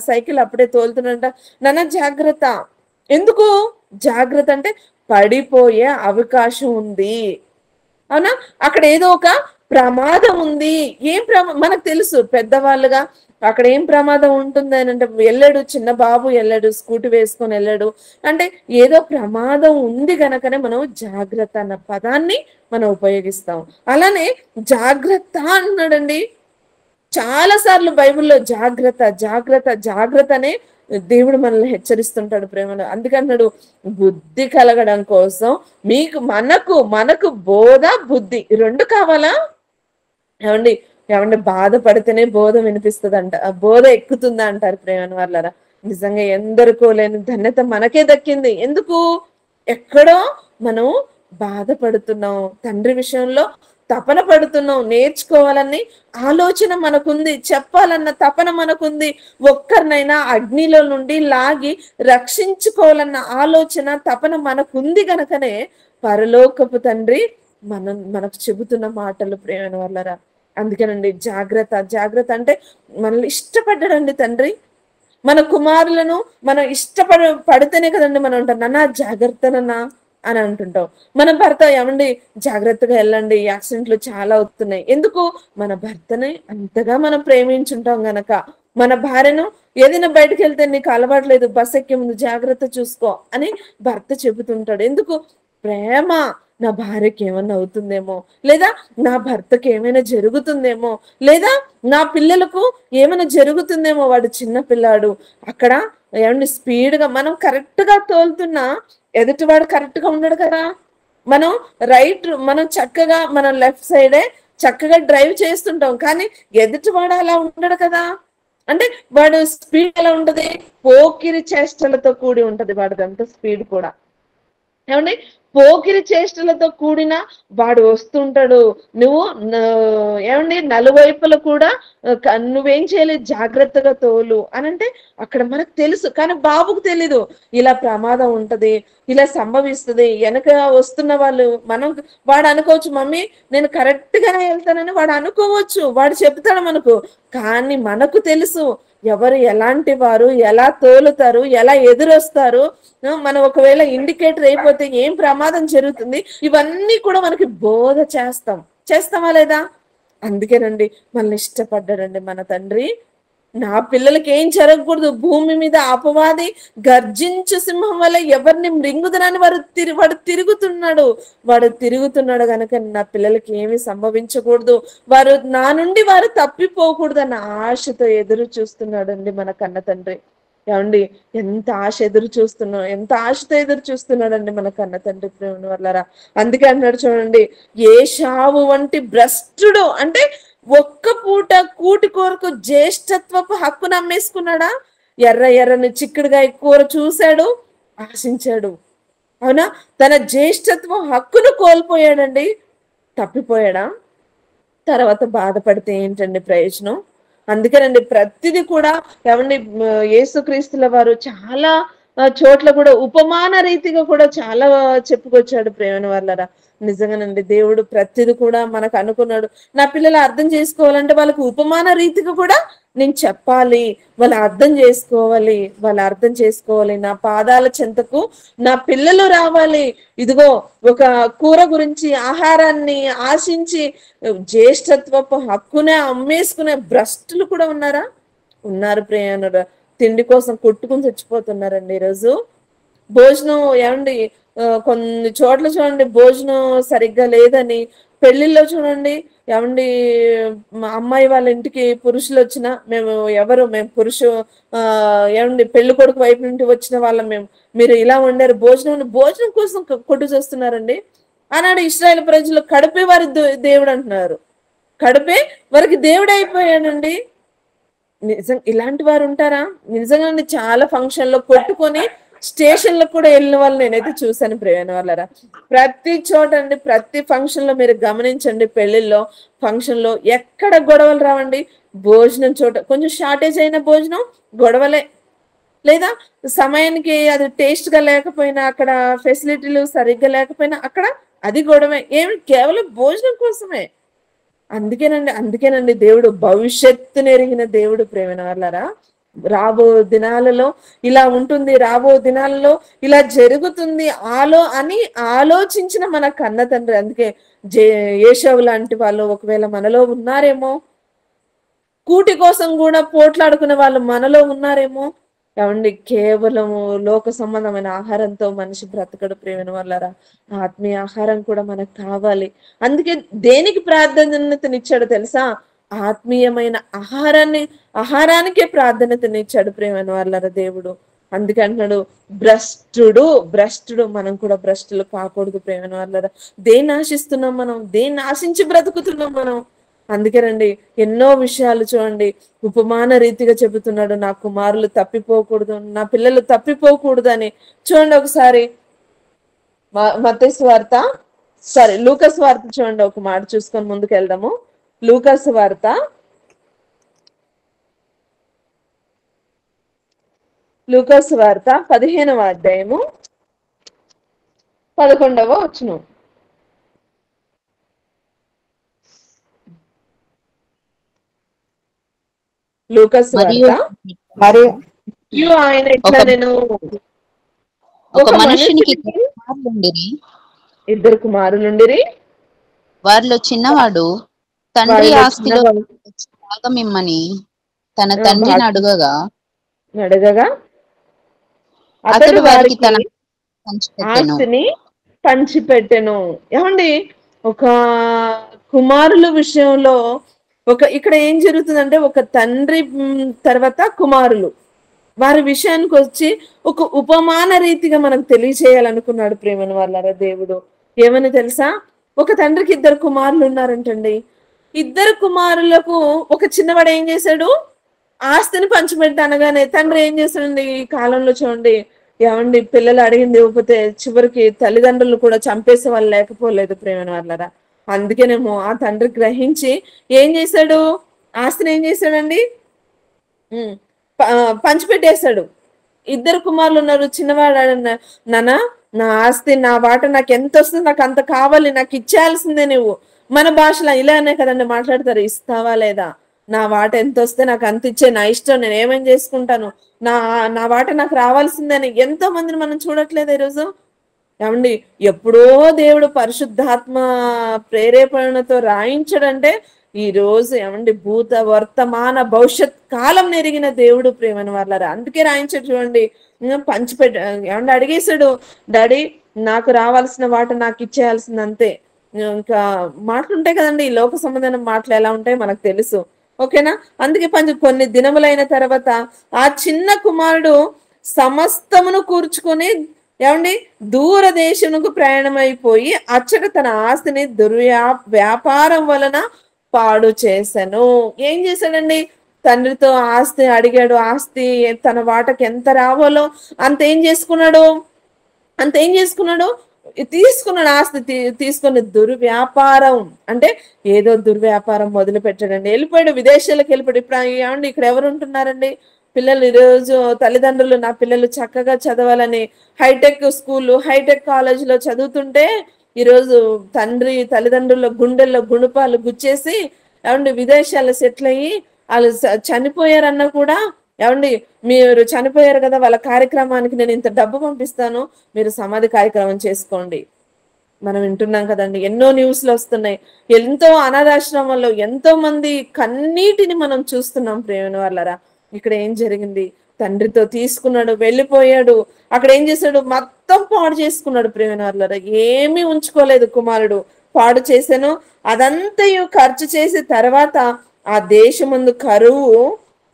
సైకిల్ అప్పుడే తోలుతున్నాడంట, నాన్న జాగ్రత్త. ఎందుకు జాగ్రత్త అంటే పడిపోయే అవకాశం ఉంది. అవునా? అక్కడ ఏదో ఒక ప్రమాదం ఉంది. ఏం మనకు తెలుసు పెద్దవాళ్ళుగా అక్కడ ఏం ప్రమాదం ఉంటుంది అని అంటే, వెళ్ళాడు చిన్న బాబు, వెళ్ళాడు స్కూటీ వేసుకొని వెళ్ళాడు అంటే ఏదో ప్రమాదం ఉంది గనకనే మనం జాగ్రత్త అన్న పదాన్ని మనం ఉపయోగిస్తాం. అలానే జాగ్రత్త అన్నాడండి. చాలా సార్లు బైబిల్లో జాగ్రత్త జాగ్రత్త జాగ్రత్త అనే దేవుడు మనల్ని హెచ్చరిస్తుంటాడు ప్రేమలో. అందుకన్నాడు, బుద్ధి కలగడం కోసం మనకు బోధ బుద్ధి రెండు కావాలా? ఏమండి, బాధపడితేనే బోధ వినిపిస్తుంది బోధ ఎక్కుతుందా అంటారు ప్రేమను వాళ్ళరా. నిజంగా ఎందరికో లేని ధన్యత మనకే దక్కింది. ఎందుకు? ఎక్కడో మనం బాధపడుతున్నాం, తండ్రి విషయంలో తపన పడుతున్నాం, నేర్చుకోవాలని ఆలోచన మనకుంది, చెప్పాలన్న తపన మనకుంది, ఒక్కరినైనా అగ్నిలో నుండి లాగి రక్షించుకోవాలన్న ఆలోచన తపన మనకుంది గనకనే పరలోకపు తండ్రి మనకు చెబుతున్న మాటలు ప్రేమ వాళ్ళరా. అందుకేనండి జాగ్రత్త జాగ్రత్త అంటే మనల్ని ఇష్టపడ్డాడండి తండ్రి. మన కుమారులను మనం పడితేనే కదండి మనం అంటాం, నాన్న జాగ్రత్తనన్నా అని అంటుంటాం. మన భర్త, ఏమండి జాగ్రత్తగా వెళ్ళండి, యాక్సిడెంట్లు చాలా అవుతున్నాయి. ఎందుకు? మన భర్తని అంతగా మనం ప్రేమించుంటాం గనక. మన భార్యను ఏదైనా బయటకు వెళ్తే నీకు అలవాట్లేదు, బస్ ఎక్కే ముందు జాగ్రత్త చూసుకో అని భర్త చెబుతుంటాడు. ఎందుకు? ప్రేమ. నా భార్యకి ఏమైనా అవుతుందేమో, లేదా నా భర్తకి ఏమైనా జరుగుతుందేమో, లేదా నా పిల్లలకు ఏమైనా జరుగుతుందేమో, వాడు చిన్న పిల్లాడు. అక్కడ ఏమండి స్పీడ్గా మనం కరెక్ట్ గా తోలుతున్నా ఎదుటివాడు కరెక్ట్ గా ఉండడు కదా. మనం చక్కగా మన లెఫ్ట్ సైడే చక్కగా డ్రైవ్ చేస్తుంటాం, కానీ ఎదుటివాడు అలా ఉండడు కదా. అంటే వాడు స్పీడ్ ఎలా ఉంటది? పోకిరి చేష్టలతో కూడి ఉంటది వాడిదంతా స్పీడ్ కూడా. ఏమండి, పోకిరి చేష్టలతో కూడిన వాడు వస్తుంటాడు. నువ్వు ఏమండి నలువైపులు కూడా నువ్వేం చేయాలి? జాగ్రత్తగా తోలు అని అంటే అక్కడ మనకు తెలుసు, కానీ బాబుకు తెలీదు ఇలా ప్రమాదం ఉంటది, ఇలా సంభవిస్తుంది. వెనక వస్తున్న వాడు అనుకోవచ్చు, మమ్మీ నేను కరెక్ట్ గానే వెళ్తానని వాడు అనుకోవచ్చు, వాడు చెప్తాడు మనకు. కానీ మనకు తెలుసు ఎవరు ఎలాంటి వారు, ఎలా తోలుతారు, ఎలా ఎదురొస్తారు, మనం ఒకవేళ ఇండికేటర్ అయిపోతే ఏం ప్రమాదం జరుగుతుంది, ఇవన్నీ కూడా మనకి బోధ చేస్తామా లేదా? అందుకేనండి మనల్ని ఇష్టపడ్డాడండి మన తండ్రి. నా పిల్లలకి ఏం జరగకూడదు, భూమి మీద అపవాది గర్జించు సింహం వల్ల ఎవరిని మృంగుదనని వాడు తిరుగుతున్నాడు గనక నా పిల్లలకి ఏమి సంభవించకూడదు, నా నుండి వారు తప్పిపోకూడదు అన్న ఆశతో ఎదురు చూస్తున్నాడండి మన కన్న తండ్రి. ఏమండి, ఎంత ఆశతో ఎదురు చూస్తున్నాడండి మన కన్న తండ్రి ప్రేమ వల్లరా. అందుకే అన్నాడు చూడండి, ఏశావు వంటి భ్రష్టుడు అంటే ఒక్క పూట కూటి కొరకు జ్యేష్ఠత్వపు హక్కును అమ్మేసుకున్నాడా? ఎర్రని చిక్కుడుగా కూర చూశాడు, ఆశించాడు. అవునా? తన జ్యేష్ఠత్వ హక్కును కోల్పోయాడండి. తప్పిపోయాడా? తర్వాత బాధపడితే ఏంటండి ప్రయోజనం? అందుకేనండి ప్రతిదీ కూడా ఏమండి యేసుక్రీస్తుల వారు చాలా చోట్ల కూడా ఉపమాన రీతిగా కూడా చాలా చెప్పుకొచ్చాడు ప్రేమ వాళ్ళరా. నిజంగానండి దేవుడు ప్రతిది కూడా మనకు అనుకున్నాడు. నా పిల్లలు అర్థం చేసుకోవాలంటే వాళ్ళకు ఉపమాన రీతిగా కూడా నేను చెప్పాలి, వాళ్ళు అర్థం చేసుకోవాలి. నా పాదాల చెంతకు నా పిల్లలు రావాలి. ఇదిగో ఒక కూర గురించి ఆహారాన్ని ఆశించి జ్యేష్ఠత్వపు హక్కునే అమ్మేసుకునే భ్రష్టులు కూడా ఉన్నారు ప్రేమ. తిండి కోసం కొట్టుకుని చచ్చిపోతున్నారండి ఈరోజు. భోజనం ఏమండి కొన్ని చోట్ల చూడండి భోజనం సరిగ్గా లేదని, పెళ్లిల్లో చూడండి ఏమండి అమ్మాయి వాళ్ళ ఇంటికి పురుషులు వచ్చినా మేము ఏమండి పెళ్లి కొడుకు వైపు నుండి వచ్చిన వాళ్ళం, మీరు ఇలా వండారు, భోజనం కోసం కొట్టు చేస్తున్నారండి. ఆనాడు ఇశ్రాయేలు ప్రజలు కడుపే వారి దేవుడు అంటున్నారు, కడుపే వారికి దేవుడు అయిపోయాడండి. ఇలాంటి వారు ఉంటారా? నిజంగా చాలా ఫంక్షన్ లో కొట్టుకొని స్టేషన్లకు కూడా వెళ్ళిన వాళ్ళు నేనైతే చూశాను ప్రియమైన వాళ్ళరా. ప్రతి చోట అండి, ప్రతి ఫంక్షన్ లో మీరు గమనించండి, పెళ్లిల్లో ఫంక్షన్ లో ఎక్కడ గొడవలు రావండి. భోజనం చోట కొంచెం షార్టేజ్ అయిన భోజనం గొడవలే, లేదా సమయానికి అది టేస్ట్ గా లేకపోయినా, అక్కడ ఫెసిలిటీలు సరిగ్గా లేకపోయినా అక్కడ అది గొడవే. ఏమి కేవలం భోజనం కోసమే. అందుకేనండి దేవుడు భవిష్యత్తును ఎరిగిన దేవుడు ప్రేమైన వాళ్ళారా. రాబో దినాలలో ఇలా ఉంటుంది, రాబో దినాలలో ఇలా జరుగుతుంది అని ఆలోచించిన మన కన్న తండ్రి. అందుకే యేషవు లాంటి వాళ్ళు ఒకవేళ మనలో ఉన్నారేమో, కూటి కోసం కూడా పోట్లాడుకునే వాళ్ళు మనలో ఉన్నారేమో. ఏమండి, కేవలము లోక సంబంధమైన ఆహారంతో మనిషి బ్రతకడు ప్రేమైన వాళ్ళారా. ఆత్మీయ ఆహారం కూడా మనకు కావాలి. అందుకే దేనికి ప్రాధాన్యతనిచ్చాడు తెలుసా? ఆత్మీయమైన ఆహారానికే ప్రాధాన్యతనిచ్చాడు ప్రేమైన వాళ్ళారా దేవుడు. అందుకే అంటున్నాడు, భ్రష్టుడు. మనం కూడా భ్రష్టులు కాకూడదు ప్రేమైన వాళ్ళారా. దేన్ని ఆశిస్తున్నాం మనం? దేన్ని ఆశించి బ్రతుకుతున్నాం మనం? అందుకేనండి ఎన్నో విషయాలు చూడండి ఉపమాన రీతిగా చెబుతున్నాడు. నా కుమారులు తప్పిపోకూడదు, నా పిల్లలు తప్పిపోకూడదు అని. చూడండి ఒకసారి మత్తయి సువార్త, లూకాసు వార్త చూడండి. ఒక మాట చూసుకొని ముందుకు వెళ్దాము. లూకాసు వార్త 15వ అధ్యాయము 11వ వచనం. లూకాసు వార్త. మరియు ఆయన ఇట్లా, నేను ఒక మనుషునికి ఇద్దరు కుమారులుండిరి. వారిలో చిన్నవాడు తండ్రి ఆస్తిలో భాగమిమ్మని తన తండ్రిని అడగగా అతడు వారికి తన ఆస్తిని పంచిపెట్టెను. ఏమండి, ఒక కుమారుల విషయంలో ఇక్కడ ఏం జరుగుతుందంటే, ఒక తండ్రి తర్వాత కుమారులు వారి విషయానికి వచ్చి ఒక ఉపమాన రీతిగా మనకు తెలియచేయాలనుకున్నాడు ప్రేమను వాళ్ళారా దేవుడు. ఏమని తెలుసా? ఒక తండ్రికి ఇద్దరు కుమారులు ఉన్నారంటండి. ఇద్దరు కుమారులకు ఒక చిన్నవాడు ఏం చేశాడు? ఆస్తిని పంచిపెట్టనగానే తండ్రి ఏం చేశాడండి? ఈ కాలంలో చూడండి, ఏమండి, పిల్లలు అడిగింది ఇవ్వకపోతే చివరికి తల్లిదండ్రులు కూడా చంపేసే వాళ్ళు లేకపోలేదు ప్రేమను వాళ్ళారా. అందుకేనేమో ఆ తండ్రి గ్రహించి ఏం చేశాడు? ఆస్తిని ఏం చేశాడండి? పంచిపెట్టేశాడు. ఇద్దరు కుమారులు ఉన్నారు. చిన్నవాడు, నాన్న నా ఆస్తి, నా వాట నాకు ఎంత వస్తుంది, నాకు అంత కావాలి, నాకు ఇచ్చేయాల్సిందే నువ్వు. మన భాషలో ఇలానే కదండి మాట్లాడతారు, ఇస్తావా లేదా, నా వాట ఎంత వస్తే నాకు అంత ఇచ్చే, నా ఇష్టం, నేను ఏమేం చేసుకుంటాను, నా వాట నాకు రావాల్సిందని. ఎంతో మందిని మనం చూడట్లేదు ఈరోజు. ఏమండి, ఎప్పుడో దేవుడు పరిశుద్ధాత్మ ప్రేరేపణతో రాయించడంటే ఈ రోజు ఏమండి భూత వర్తమాన భవిష్యత్ కాలం నెరిగిన దేవుడు ప్రేమని వాళ్ళారా. అందుకే రాయించాడు చూడండి. ఏమండి అడిగేశాడు, డాడీ నాకు రావాల్సిన వాట నాకు ఇచ్చేయాల్సింది అంతే. ఇంకా మాటలు ఉంటాయి కదండి, ఈ లోక సంబంధమైన మాటలు ఎలా ఉంటాయి మనకు తెలుసు, ఓకేనా. అందుకే కొన్ని దినములైన తర్వాత ఆ చిన్న కుమారుడు సమస్తమును కూర్చుకొని ఏమండి దూరదేశమునకు ప్రయాణమైపోయి అచ్చట తన ఆస్తిని వ్యాపారం వలన పాడు చేశాను. ఏం చేశాడండి? తండ్రితో ఆస్తి అడిగాడు. ఆస్తి తన వాటకి ఎంత రావాలో అంత ఏం చేసుకున్నాడు? తీసుకున్నాడు. ఆస్తి తీసుకుని దుర్వ్యాపారం, అంటే ఏదో దుర్వ్యాపారం మొదలు పెట్టాడండి. వెళ్ళిపోయాడు, విదేశాలకు వెళ్ళిపోయాడు. ఇప్పుడు ఏమండి ఇక్కడ ఎవరు ఉంటున్నారండి? పిల్లలు ఈరోజు తల్లిదండ్రులు నా పిల్లలు చక్కగా చదవాలని హైటెక్ స్కూల్, హైటెక్ కాలేజీలో చదువుతుంటే ఈరోజు తల్లిదండ్రుల గుండెల్లో గుణపాలు గుచ్చేసి ఏమండి విదేశాల్లో సెటిల్ అయ్యి వాళ్ళు చనిపోయారన్నా కూడా, ఏమండి మీరు చనిపోయారు కదా, వాళ్ళ కార్యక్రమానికి నేను ఇంత డబ్బు పంపిస్తాను, మీరు సమాధి కార్యక్రమం చేసుకోండి. మనం వింటున్నాం కదండి, ఎన్నో న్యూస్లు వస్తున్నాయి. ఎంతో అనాథాశ్రమంలో ఎంతో మంది కన్నీటిని మనం చూస్తున్నాం ప్రేమ వాళ్ళరా. ఇక్కడ ఏం జరిగింది? తండ్రితో తీసుకున్నాడు, వెళ్ళిపోయాడు. అక్కడ ఏం చేశాడు? మొత్తం పాడు చేసుకున్నాడు ప్రేమ వాళ్ళరా. ఏమీ ఉంచుకోలేదు కుమారుడు, పాడు చేశాను. అదంతయు ఖర్చు చేసిన తర్వాత ఆ దేశమందు కరువు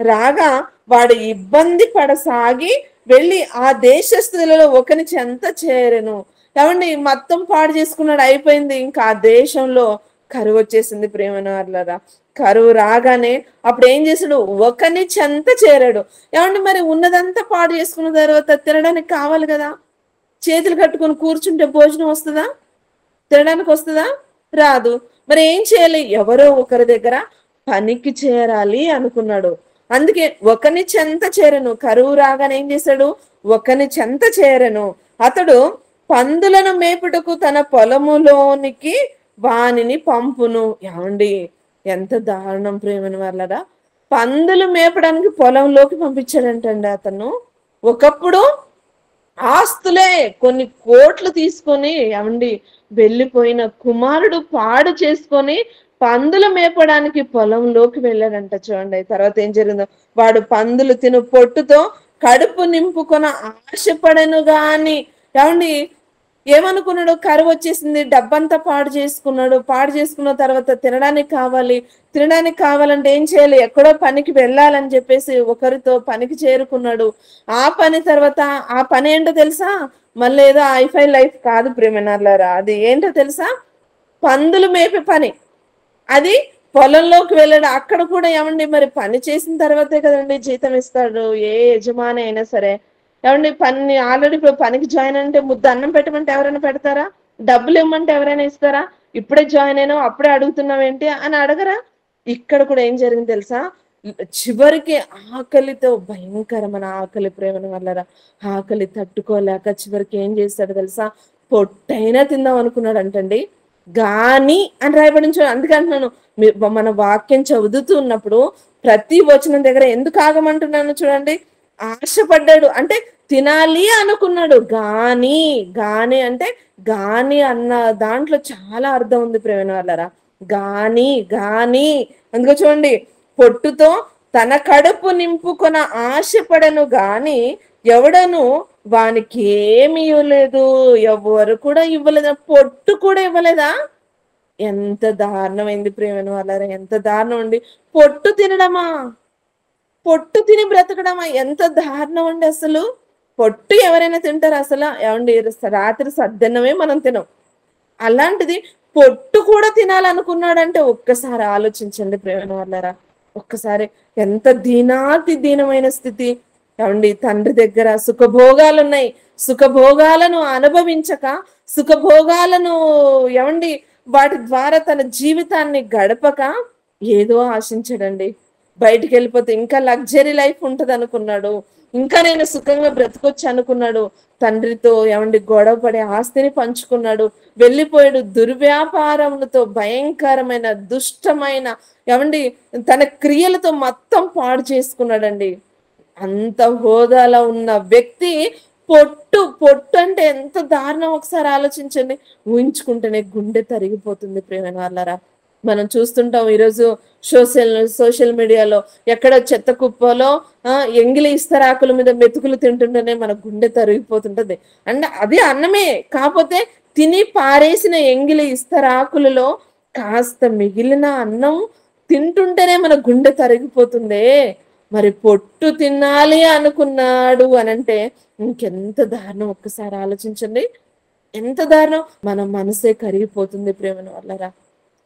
రాగా వాడు ఇబ్బంది పడసాగి వెళ్ళి ఆ దేశస్థులలో ఒకని చెంత చేరెను. ఏమండి మొత్తం పాడు చేసుకున్నాడు, అయిపోయింది. ఇంకా ఆ దేశంలో కరువు వచ్చేసింది ప్రేమను వాళ్ళరా. కరువు రాగానే అప్పుడు ఏం చేసాడు, ఒకని చెంత చేరాడు. ఏమండి మరి ఉన్నదంతా పాడు చేసుకున్న తర్వాత తినడానికి కావాలి కదా, చేతులు కట్టుకొని కూర్చుంటే భోజనం వస్తుందా, తినడానికి వస్తుందా, రాదు. మరి ఏం చేయాలి, ఎవరో ఒకరి దగ్గర పనికి చేరాలి అనుకున్నాడు. అందుకే ఒకని చెంత చేరను, కరువు రాగానే ఏం చేశాడు, ఒకని చెంత చేరను. అతడు పందులను మేపుటకు తన పొలములోనికి వానిని పంపును. ఏమండి ఎంత దారుణం ప్రేమని వాళ్ళరా, పందులు మేపడానికి పొలంలోకి పంపించాడంటండి అతను. ఒకప్పుడు ఆస్తులే కొన్ని కోట్లు తీసుకొని ఏమండి వెళ్ళిపోయిన కుమారుడు పాడు చేసుకొని పందులు మేపడానికి పొలంలోకి వెళ్ళాడంట. చూడండి తర్వాత ఏం జరిగిందో, వాడు పందులు తిను పొట్టుతో కడుపు నింపుకొన ఆశపడను గాని, ఏమండి ఏమనుకున్నాడు, కరువు వచ్చేసింది, డబ్బంతా పాడు చేసుకున్నాడు. పాడు చేసుకున్న తర్వాత తినడానికి కావాలంటే ఏం చేయాలి, ఎక్కడో పనికి వెళ్ళాలని చెప్పేసి ఒకరితో పనికి చేరుకున్నాడు. ఆ పని తర్వాత ఆ పని ఏంటో తెలుసా, మళ్ళీ ఏదో ఐఫై లైఫ్ కాదు ప్రేమనార్లారా, అది ఏంటో తెలుసా, పందులు మేపే పని. అది పొలంలోకి వెళ్ళాడు. అక్కడ కూడా ఏమండి మరి పని చేసిన తర్వాతే కదండి జీతం ఇస్తాడు ఏ యజమాని అయినా సరే. ఏమండి పని ఆల్రెడీ ఇప్పుడు పనికి జాయిన్ అంటే ముద్ద అన్నం పెట్టమంటే ఎవరైనా పెడతారా, డబ్బులు ఇవ్వమంటే ఎవరైనా ఇస్తారా, ఇప్పుడే జాయిన్ అయినావు అప్పుడే అడుగుతున్నావు ఏంటి అని అడగరా. ఇక్కడ కూడా ఏం జరిగింది తెలుసా, చివరికి ఆకలితో భయంకరమైన ఆకలి ప్రేమను వల్లరా, ఆకలి తట్టుకోలేక చివరికి ఏం చేస్తాడు తెలుసా, పొట్టైనా తిందాం అనుకున్నాడు అంటండి. గాని అని రాయబడించు. అందుకంటున్నాను మన వాక్యం చదువుతూ ఉన్నప్పుడు ప్రతి వచనం దగ్గర ఎందుకు ఆగమంటున్నాను చూడండి. ఆశపడ్డాడు అంటే తినాలి అనుకున్నాడు. గాని అంటే గాని అన్న దాంట్లో చాలా అర్థం ఉంది ప్రేమ వాళ్ళరా. గాని అందుకో చూడండి, పొట్టుతో తన కడుపు నింపుకొన ఆశపడను గాని ఎవడను వానికి ఏమి ఇవ్వలేదు, ఎవరు కూడా ఇవ్వలేదా, పొట్టు కూడా ఇవ్వలేదా. ఎంత దారుణమైంది ప్రేమను వాళ్ళరా, ఎంత దారుణం అండి. పొట్టు తినడమా, పొట్టు తిని బ్రతకడమా, ఎంత దారుణం అండి. అసలు పొట్టు ఎవరైనా తింటారు అసలు, ఏమండి రాత్రి సద్దన్నమే మనం తినం, అలాంటిది పొట్టు కూడా తినాలనుకున్నాడంటే ఒక్కసారి ఆలోచించండి ప్రేమ వాళ్ళరా. ఒక్కసారి ఎంత దీనమైన స్థితి. ఏమండి తండ్రి దగ్గర సుఖభోగాలు ఉన్నాయి, సుఖభోగాలను అనుభవించక, సుఖభోగాలను ఏమండి వాటి ద్వారా తన జీవితాన్ని గడపక ఏదో ఆశించాడండి. బయటికి వెళ్ళిపోతే ఇంకా లగ్జరీ లైఫ్ ఉంటది అనుకున్నాడు, ఇంకా నేను సుఖంగా బ్రతకొచ్చు అనుకున్నాడు. తండ్రితో ఏమండి గొడవ పడే ఆస్తిని పంచుకున్నాడు, వెళ్ళిపోయాడు. దుర్వ్యాపారములతో భయంకరమైన దుష్టమైన ఏమండి తన క్రియలతో మొత్తం పాడు చేసుకున్నాడండి. అంత హోదాలో ఉన్న వ్యక్తి పొట్టు అంటే ఎంత దారుణం ఒకసారి ఆలోచించండి. ఊహించుకుంటేనే గుండె తరిగిపోతుంది ప్రేమ వాళ్ళరా. మనం చూస్తుంటాం ఈరోజు సోషల్ మీడియాలో ఎక్కడ చెత్త కుప్పలో ఎంగిలి ఇస్తరాకుల మీద మెతుకులు తింటుంటేనే మన గుండె తరిగిపోతుంటది. అంటే అది అన్నమే, కాకపోతే తిని పారేసిన ఎంగిలి ఇస్తరాకులలో కాస్త మిగిలిన అన్నం తింటుంటేనే మన గుండె తరిగిపోతుందే. మరి పొట్టు తినాలి అనుకున్నాడు అనంటే ఇంకెంత దారుణం ఒక్కసారి ఆలోచించండి. ఎంత దారుణం, మన మనసే కరిగిపోతుంది ప్రేమను వాళ్ళరా.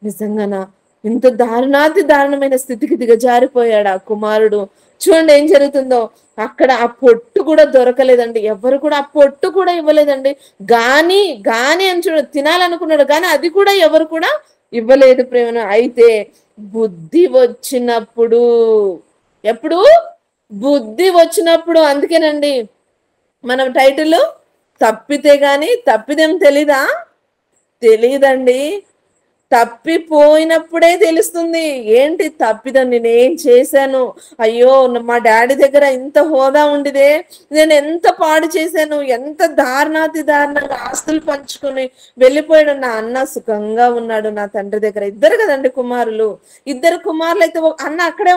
నిజంగానా ఇంత దారుణమైన స్థితికి దిగజారిపోయాడు ఆ కుమారుడు. చూడండి ఏం జరుగుతుందో, అక్కడ ఆ పొట్టు కూడా దొరకలేదండి, ఎవరు కూడా ఆ పొట్టు కూడా ఇవ్వలేదండి. గాని అని చూడ తినాలనుకున్నాడు కానీ అది కూడా ఎవరు కూడా ఇవ్వలేదు ప్రేమను. అయితే బుద్ధి వచ్చినప్పుడు, ఎప్పుడు బుద్ధి వచ్చినప్పుడు, అందుకేనండి మనం టైటిల్ తప్పితే గాని తప్పిదేం తెలీదండి, తప్పిపోయినప్పుడే తెలుస్తుంది ఏంటి తప్పిదం, నేనేం చేశాను, అయ్యో మా డాడీ దగ్గర ఇంత హోదా ఉండిదే, నేను ఎంత పాడు చేశాను, ఎంత దారుణంగా ఆస్తులు పంచుకొని వెళ్ళిపోయాడు. నా అన్న సుఖంగా ఉన్నాడు నా తండ్రి దగ్గర. ఇద్దరు కదండి కుమారులు, ఇద్దరు కుమారులు అయితే అన్న అక్కడే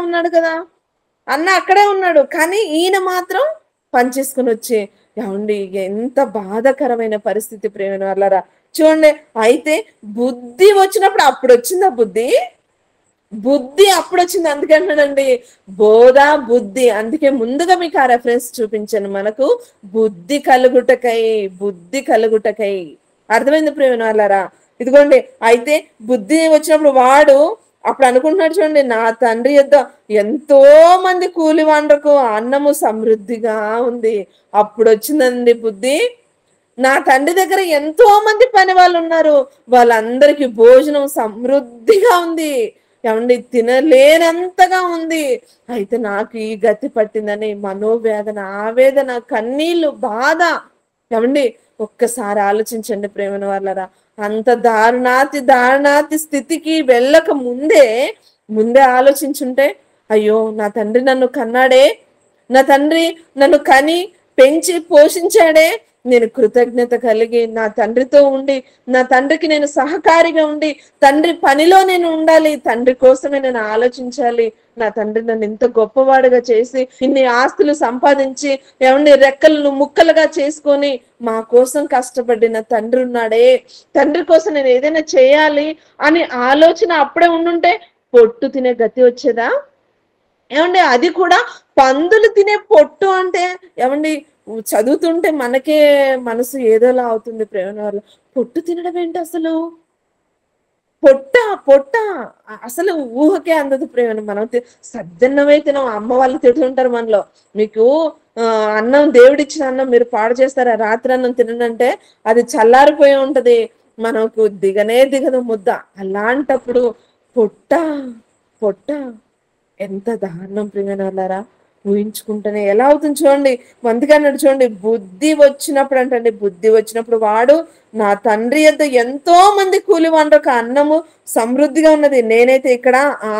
ఉన్నాడు కానీ ఈయన మాత్రం పనిచేసుకుని వచ్చి, ఏమండి ఎంత బాధాకరమైన పరిస్థితి ప్రేమ వాళ్ళరా. చూడండి అయితే బుద్ధి వచ్చినప్పుడు, అప్పుడు వచ్చిందా బుద్ధి అప్పుడు వచ్చింది. అందుకంటానండి బుద్ధి, అందుకే ముందుగా మీకు ఆ రెఫరెన్స్ చూపించాను, మనకు బుద్ధి కలుగుటకై అర్థమైంది ప్రేమ వాళ్ళరా. ఇదిగోండి. అయితే బుద్ధి వచ్చినప్పుడు వాడు అప్పుడు అనుకుంటున్నాడు చూడండి, నా తండ్రి యొద్ద ఎంతో మంది కూలి వాళ్ళకు అన్నము సమృద్ధిగా ఉంది. అప్పుడు వచ్చిందండి బుద్ధి, నా తండ్రి దగ్గర ఎంతో మంది పని వాళ్ళు ఉన్నారు, వాళ్ళందరికీ భోజనం సమృద్ధిగా ఉంది, ఏమండి తినలేనంతగా ఉంది. అయితే నాకు ఈ గతి పట్టిందని మనోవేదన, ఆవేదన, కన్నీళ్లు, బాధ. ఏమండి ఒక్కసారి ఆలోచించండి ప్రేమను వాళ్ళరా, అంత దారుణాతి స్థితికి వెళ్ళక ముందే ఆలోచించుంటే, అయ్యో నా తండ్రి నన్ను కన్నాడే, నా తండ్రి నన్ను కని పెంచి పోషించాడే, నేను కృతజ్ఞత కలిగి నా తండ్రితో ఉండి, నా తండ్రికి నేను సహకారిగా ఉండి, తండ్రి పనిలో నేను ఉండాలి, తండ్రి కోసమే నేను ఆలోచించాలి, నా తండ్రి నన్ను ఇంత గొప్పవాడుగా చేసి ఇన్ని ఆస్తులు సంపాదించి ఏమండి రెక్కలను ముక్కలుగా చేసుకొని మా కోసం కష్టపడిన తండ్రి ఉన్నాడే, తండ్రి కోసం నేను ఏదైనా చేయాలి అని ఆలోచన అప్పుడే ఉండుంటే పొట్టు తినే గతి వచ్చేదా? ఏమండి అది కూడా పందులు తినే పొట్టు అంటే, ఏమండి చదువుతుంటే మనకే మనసు ఏదోలా అవుతుంది ప్రేమ వల్ల. పొట్టు తినడం ఏంటి అసలు? పొట్ట అసలు ఊహకే అందదు ప్రేమ. మనం సద్దన్నమే తినం, అమ్మ వాళ్ళు తిడుతుంటారు మనలో, మీకు అన్నం దేవుడిచ్చిన అన్నం మీరు పాడు చేస్తారా, రాత్రి అన్నం తినంటే అది చల్లారిపోయి ఉంటది, మనకు దిగదు ముద్ద. అలాంటప్పుడు పొట్ట పొట్ట ఎంత దారుణం ప్రియమైన వాళ్ళారా, ఊహించుకుంటేనే ఎలా అవుతుంది చూడండి. అందుకే అన్నాడు చూడండి, బుద్ధి వచ్చినప్పుడు వాడు, నా తండ్రి యొద్ద ఎంతో మంది కూలి వాళ్ళకు అన్నము సమృద్ధిగా ఉన్నది, నేనైతే ఇక్కడ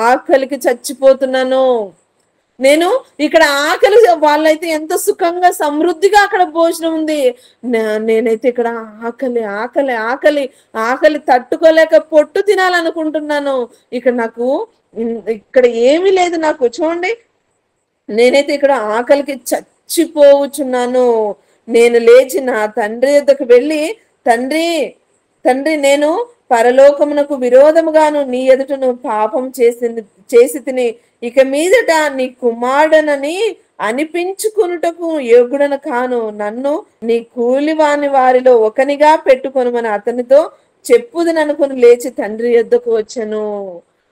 ఆకలికి చచ్చిపోతున్నాను. నేను ఇక్కడ ఆకలి, వాళ్ళైతే ఎంత సుఖంగా సమృద్ధిగా అక్కడ భోజనం ఉంది, నేనైతే ఇక్కడ ఆకలి తట్టుకోలేక పొట్టు తినాలనుకుంటున్నాను. ఇక్కడ ఏమీ లేదు నాకు, చూడండి నేనైతే ఇక్కడ ఆకలికి చచ్చిపోవచ్చున్నాను. నేను లేచి నా తండ్రి యొద్దకు వెళ్ళి, తండ్రి నేను పరలోకమునకు విరోధముగాను నీ ఎదుటను పాపం చేసి తిని, ఇక మీదట నీ కుమారుడనని అనిపించుకునుటకు యోగ్యుడను కాను, నన్ను నీ కూలివాని వారిలో ఒకనిగా పెట్టుకొనుమని అతనితో చెప్పుదుననుకుని లేచి తండ్రి యొద్దకు వచ్చాను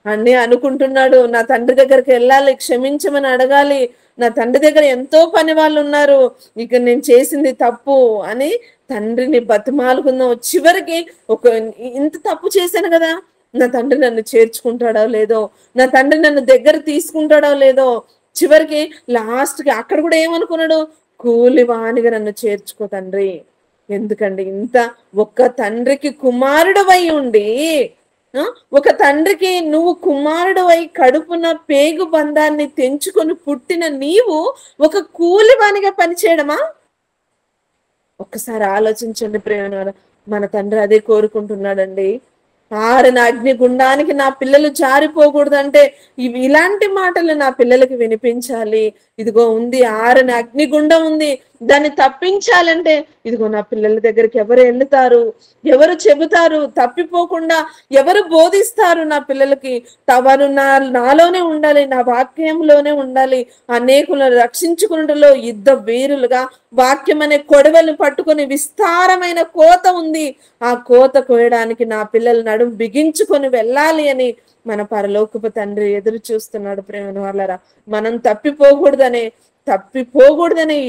అని అనుకుంటున్నాడు. నా తండ్రి దగ్గరికి వెళ్ళాలి, క్షమించమని అడగాలి, నా తండ్రి దగ్గర ఎంతో పని వాళ్ళు ఉన్నారు, ఇక నేను చేసింది తప్పు అని తండ్రిని బతిమాలుకుందాం. చివరికి ఇంత తప్పు చేశాను కదా, నా తండ్రి నన్ను చేర్చుకుంటాడో లేదో, నా తండ్రి నన్ను దగ్గర తీసుకుంటాడో లేదో, చివరికి లాస్ట్ కి అక్కడ కూడా ఏమనుకున్నాడు, కూలివానిగా నన్ను చేర్చుకో తండ్రి. ఎందుకండి ఇంత, ఒక్క తండ్రికి కుమారుడు అయి ఉండి, ఒక తండ్రికి నువ్వు కుమారుడు అయి కడుపున పేగు బంధాన్ని తెంచుకొని పుట్టిన నీవు ఒక కూలివానిగా పనిచేయడమా? ఒక్కసారి ఆలోచించండి ప్రేమ. మన తండ్రి అదే కోరుకుంటున్నాడండి. ఆరిన అగ్ని గుండానికి నా పిల్లలు జారిపోకూడదంటే ఇలాంటి మాటలు నా పిల్లలకి వినిపించాలి. ఇదిగో ఉంది ఆరిన అగ్నిగుండం ఉంది, దాన్ని తప్పించాలంటే ఇదిగో నా పిల్లల దగ్గరికి ఎవరు వెళ్తారు, ఎవరు చెబుతారు, తప్పిపోకుండా ఎవరు బోధిస్తారు నా పిల్లలకి? వారు నాలోనే ఉండాలి, నా వాక్యంలోనే ఉండాలి, అనేకులను రక్షించుకున్నట్లో యుద్ధ వీరులుగా వాక్యం అనే కొడవలు పట్టుకొని విస్తారమైన కోత ఉంది, ఆ కోత కోయడానికి నా పిల్లలు నడుము బిగించుకొని వెళ్ళాలి అని మన పరలోకపు తండ్రి ఎదురు చూస్తున్నాడు ప్రేమ వాళ్ళరా. మనం తప్పిపోకూడదనే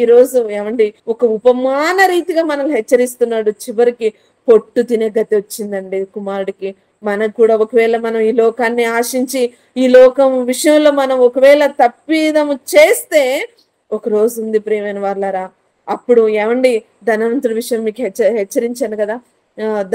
ఈ రోజు ఏమండి ఒక ఉపమాన రీతిగా మనల్ని హెచ్చరిస్తున్నాడు. చివరికి పొట్టు తినే గతి వచ్చిందండి కుమారుడికి. మనకు కూడా ఒకవేళ మనం ఈ లోకాన్ని ఆశించి ఈ లోకం విషయంలో మనం ఒకవేళ తప్పిదము చేస్తే ఒక రోజు ఉంది ప్రియమైన వాళ్ళారా, అప్పుడు ఏమండి ధనవంతుడి విషయం మీకు హెచ్చరించాను కదా,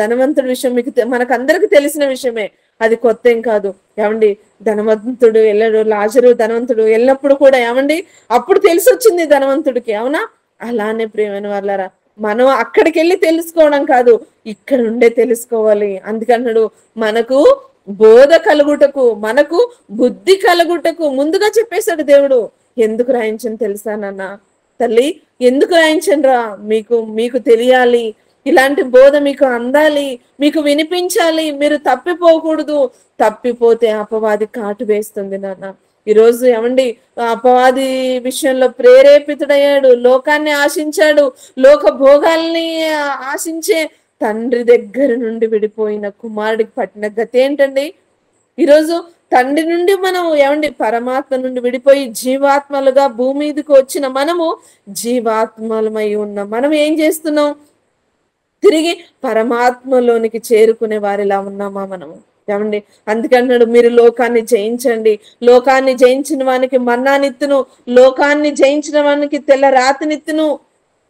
ధనవంతుడి విషయం మీకు మనకందరికి తెలిసిన విషయమే, అది కొత్త ఏం కాదు. ఏమండి ధనవంతుడు వెళ్ళాడు, లాజరు ధనవంతుడు వెళ్ళినప్పుడు కూడా ఏమండి అప్పుడు తెలిసి వచ్చింది ధనవంతుడికి, అవునా? అలానే ప్రియమైన వాళ్ళారా, మనం అక్కడికి వెళ్ళి తెలుసుకోవడం కాదు, ఇక్కడ నుండే తెలుసుకోవాలి. అందుకన్నాడు మనకు బోధ కలుగుటకు, మనకు బుద్ధి కలుగుటకు ముందుగా చెప్పేశాడు దేవుడు. ఎందుకు రాయించని తెలుసా నాన్న, తల్లి ఎందుకు రాయించనురా, మీకు తెలియాలి, ఇలాంటి బోధ మీకు అందాలి, మీకు వినిపించాలి, మీరు తప్పిపోకూడదు. తప్పిపోతే అపవాది కాటు వేస్తుంది నాన్న. ఈరోజు ఏమండి అపవాది విషయంలో ప్రేరేపితుడయ్యాడు, లోకాన్ని ఆశించాడు, లోక భోగాల్ని ఆశించే తండ్రి దగ్గర నుండి విడిపోయిన కుమారుడికి పట్టిన గతి ఏంటండి? ఈరోజు తండ్రి నుండి మనం ఏమండి పరమాత్మ నుండి విడిపోయి జీవాత్మలుగా భూమి మీదకి వచ్చిన మనము, జీవాత్మలమై ఉన్న మనం ఏం చేస్తున్నాం? తిరిగి పరమాత్మలోనికి చేరుకునే వారిలా ఉన్నామా మనము? ఏమండి అందుకన్నాడు, మీరు లోకాన్ని జయించండి, లోకాన్ని జయించిన వానికి మన్నానిత్తును, లోకాన్ని జయించిన వానికి తెల్ల రాతినిత్తును.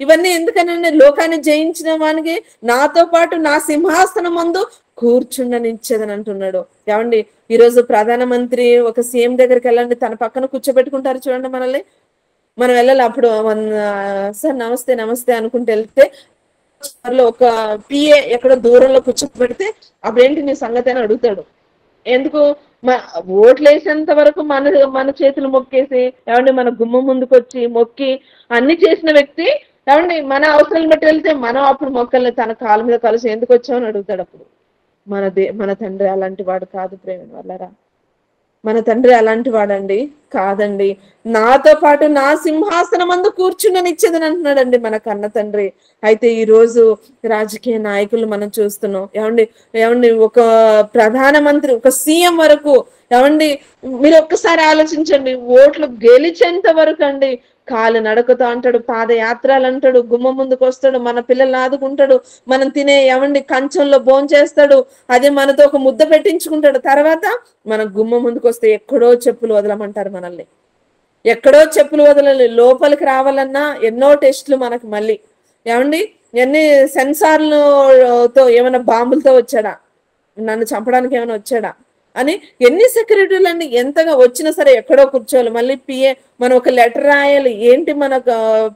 ఇవన్నీ ఎందుకనండి? లోకాన్ని జయించిన వానికి నాతో పాటు నా సింహాసనం ముందు కూర్చుండనిచ్చేదని అంటున్నాడు. ఏమండి ఈరోజు ప్రధానమంత్రి ఒక సీఎం దగ్గరికి వెళ్ళండి, తన పక్కన కూర్చోబెట్టుకుంటారు చూడండి మనల్ని. మనం వెళ్ళాలి, అప్పుడు సార్ నమస్తే నమస్తే అనుకుంటూ వెళ్తే ఒక పిఏ ఎక్కడో దూరంలో కూర్చోబెడితే అప్పుడేంటి నీ సంగతి అని అడుగుతాడు. ఎందుకు? ఓట్లు వేసేంత వరకు మన చేతులు మొక్కేసి ఏమండి మన గుమ్మం ముందుకు వచ్చి మొక్కి అన్ని చేసిన వ్యక్తి ఏమండి మన అవసరాలు బట్టి వెళ్తే మనం అప్పుడు మొక్కల్ని తన కాళ్ళ మీద కలిసి ఎందుకు వచ్చామని అడుగుతాడు. అప్పుడు మన తండ్రి అలాంటి వాడు కాదు ప్రేమ వాళ్ళరా. మన తండ్రి అలాంటి వాడండి కాదండి. నాతో పాటు నా సింహాసనం అందు కూర్చుండనిచ్చేదని అంటున్నాడండి మన కన్న తండ్రి. అయితే ఈ రోజు రాజకీయ నాయకులు మనం చూస్తున్నాం. ఏమండి ఒక ప్రధానమంత్రి, ఒక సీఎం వరకు ఏమండి మీరు ఒక్కసారి ఆలోచించండి, ఓట్లు గెలిచేంత వరకు అండి కాలు నడకతో అంటాడు, పాదయాత్రలు అంటాడు, గుమ్మ ముందుకు వస్తాడు, మన పిల్లల్ని ఆదుకుంటాడు, మనం తినే ఏమండి కంచంలో భోంచేస్తాడు, అదే మనతో ఒక ముద్ద పెట్టించుకుంటాడు. తర్వాత మన గుమ్మ ముందుకు వస్తే ఎక్కడో చెప్పులు వదలమంటారు మనల్ని, ఎక్కడో చెప్పులు వదలాలి. లోపలికి రావాలన్నా ఎన్నో టెస్టులు మనకు. మళ్ళీ ఏమండి ఎన్ని సెన్సార్లతో, ఏమైనా బాంబులతో వచ్చాడా, నన్ను చంపడానికి ఏమైనా వచ్చాడా అని ఎన్ని సెక్యూరిటీలు అండి. ఎంతగా వచ్చినా సరే ఎక్కడో కూర్చోవాలి. మళ్ళీ పిఏ మనం ఒక లెటర్ రాయాలి, ఏంటి మన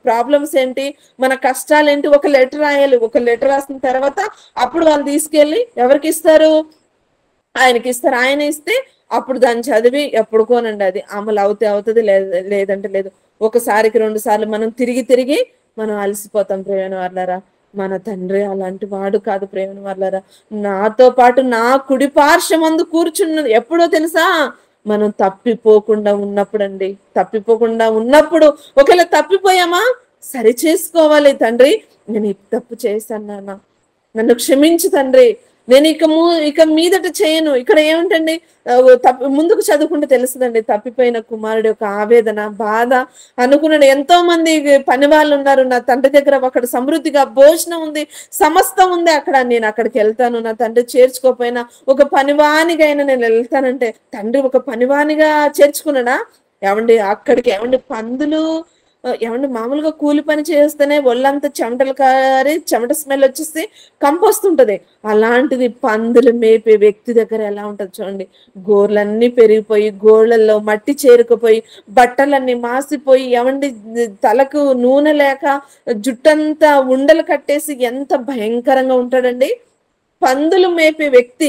ప్రాబ్లమ్స్ ఏంటి, మన కష్టాలు ఏంటి, ఒక లెటర్ రాయాలి. ఒక లెటర్ రాసిన తర్వాత అప్పుడు వాళ్ళు తీసుకెళ్ళి ఎవరికి ఇస్తారు? ఆయనకి ఇస్తారు. ఆయన ఇస్తే అప్పుడు దాన్ని చదివి ఎప్పుడుకోనండి అది అమలు అవుతుంది, లేదంటే లేదు. ఒకసారికి 2 సార్లు మనం తిరిగి మనం అలసిపోతాం ప్రేమ వాళ్ళరా. మన తండ్రి అలాంటి వాడు కాదు ప్రేమ వాళ్ళరా. నాతో పాటు నా కుడి పార్శ్వమందు కూర్చున్నది ఎప్పుడో తెలుసా? మనం తప్పిపోకుండా ఉన్నప్పుడు అండి. తప్పిపోకుండా ఉన్నప్పుడు, ఒకవేళ తప్పిపోయామా సరి చేసుకోవాలి. తండ్రి నేను ఈ తప్పు చేశాను నాన్న, నన్ను క్షమించు తండ్రి, నేను ఇక మీదట చేయను. ఇక్కడ ఏమిటండి ముందుకు చదువుకుంటే తెలుస్తుందండి తప్పిపోయిన కుమారుడు యొక్క ఆవేదన, బాధ. అనుకున్నాడు ఎంతో మంది పని వాళ్ళు ఉన్నారు నా తండ్రి దగ్గర, అక్కడ సమృద్ధిగా భోజనం ఉంది, సమస్తం ఉంది, అక్కడ నేను అక్కడికి వెళ్తాను, నా తండ్రి చేర్చుకోపోయినా ఒక పనివానిగా అయినా నేను వెళ్తానంటే, తండ్రి ఒక పనివానిగా చేర్చుకున్నాడా? ఏమండి అక్కడికి ఏమండి పందులు ఏమంటే మామూలుగా కూలి పని చేస్తేనే ఒళ్ళంతా చెమటలు కారి చెమట స్మెల్ వచ్చేసి కంపొస్తుంటది. అలాంటిది పందులు మేపే వ్యక్తి దగ్గర ఎలా ఉంటది చూడండి. గోర్లన్నీ పెరిగిపోయి, గోళ్లలో మట్టి చేరుకుపోయి, బట్టలన్నీ మాసిపోయి, ఏమండి తలకు నూనె లేక జుట్టంతా ఉండలు కట్టేసి ఎంత భయంకరంగా ఉంటాడండి. పందులు మేపే వ్యక్తి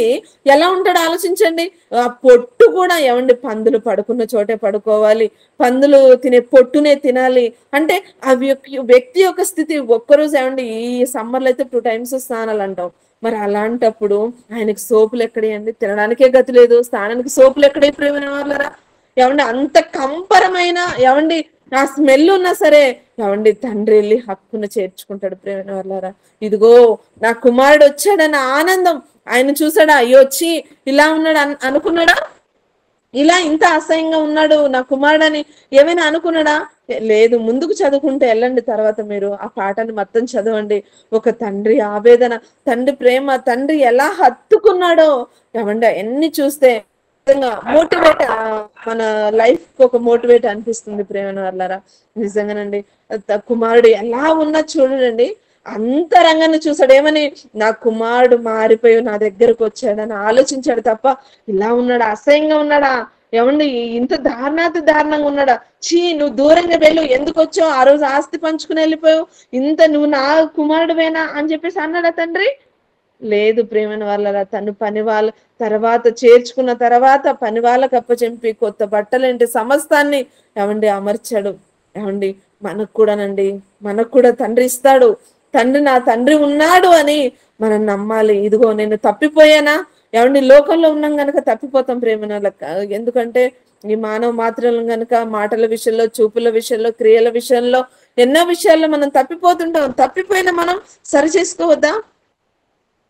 ఎలా ఉంటాడో ఆలోచించండి. ఆ పొట్టు కూడా ఏమండి పందులు పడుకున్న చోటే పడుకోవాలి, పందులు తినే పొట్టునే తినాలి అంటే ఆ వ్యక్తి యొక్క స్థితి. ఒక్కరోజు ఏమండి ఈ సమ్మర్లో అయితే 2 times స్నానాలు అంటాం. మరి అలాంటప్పుడు ఆయనకి సోపులు ఎక్కడేయండి? తినడానికే గతి లేదు, స్నానానికి సోపులు ఎక్కడే ప్రేమ వాళ్ళరా? ఏమండి అంత కంపరమైన ఏమండి ఆ స్మెల్ ఉన్నా సరే ఏమండి తండ్రి వెళ్ళి హక్కున చేర్చుకుంటాడు ప్రేమ వాళ్ళారా. ఇదిగో నా కుమారుడు వచ్చాడన్న ఆనందం. ఆయన చూసాడా? అయ్యో వచ్చి ఇలా ఉన్నాడు అనుకున్నాడా? ఇలా ఇంత అసహ్యంగా ఉన్నాడు నా కుమారుడు అని ఏమైనా అనుకున్నాడా? లేదు. ముందుకు చదువుకుంటే వెళ్ళండి, తర్వాత మీరు ఆ పాఠాన్ని మొత్తం చదవండి. ఒక తండ్రి ఆవేదన, తండ్రి ప్రేమ, తండ్రి ఎలా హత్తుకున్నాడో ఏమండి ఎన్ని చూస్తే మోటివేట్, మన లైఫ్ కి ఒక మోటివేట్ అనిపిస్తుంది ప్రేమ వాళ్ళారా. నిజంగానండి కుమారుడు ఎలా ఉన్నా చూడండి, అంతరంగాన్ని చూసాడు. ఏమని? నా కుమారుడు మారిపోయి నా దగ్గరకు వచ్చాడని ఆలోచించాడు తప్ప ఇలా ఉన్నాడా, అసహ్యంగా ఉన్నాడా, ఏమండి ఇంత దారుణంగా ఉన్నాడా, చీ నువ్వు దూరంగా వెళ్ళు, ఎందుకు వచ్చావు, ఆ రోజు ఆస్తి పంచుకుని వెళ్ళిపోయావు, నువ్వు నా కుమారుడువేనా అని చెప్పేసి అన్నాడా తండ్రి? లేదు ప్రేమని వాళ్ళ తను పని వాళ్ళ తర్వాత చేర్చుకున్న తర్వాత పని వాళ్ళకి అప్పచెంపి కొత్త బట్టలేంటి సమస్తాన్ని ఏమండి అమర్చాడు. ఏమండి మనకు కూడానండి, మనకు కూడా తండ్రి ఇస్తాడు. నా తండ్రి ఉన్నాడు అని మనం నమ్మాలి. ఇదిగో నేను తప్పిపోయానా? ఏమండి లోకంలో ఉన్నాం గనక తప్పిపోతాం ప్రేమన వాళ్ళకి. ఎందుకంటే ఈ మానవ మాత్రలు గనక మాటల విషయంలో, చూపుల విషయంలో, క్రియల విషయంలో, ఎన్నో విషయాల్లో మనం తప్పిపోతుంటాం. తప్పిపోయినా మనం సరి చేసుకోవద్దా?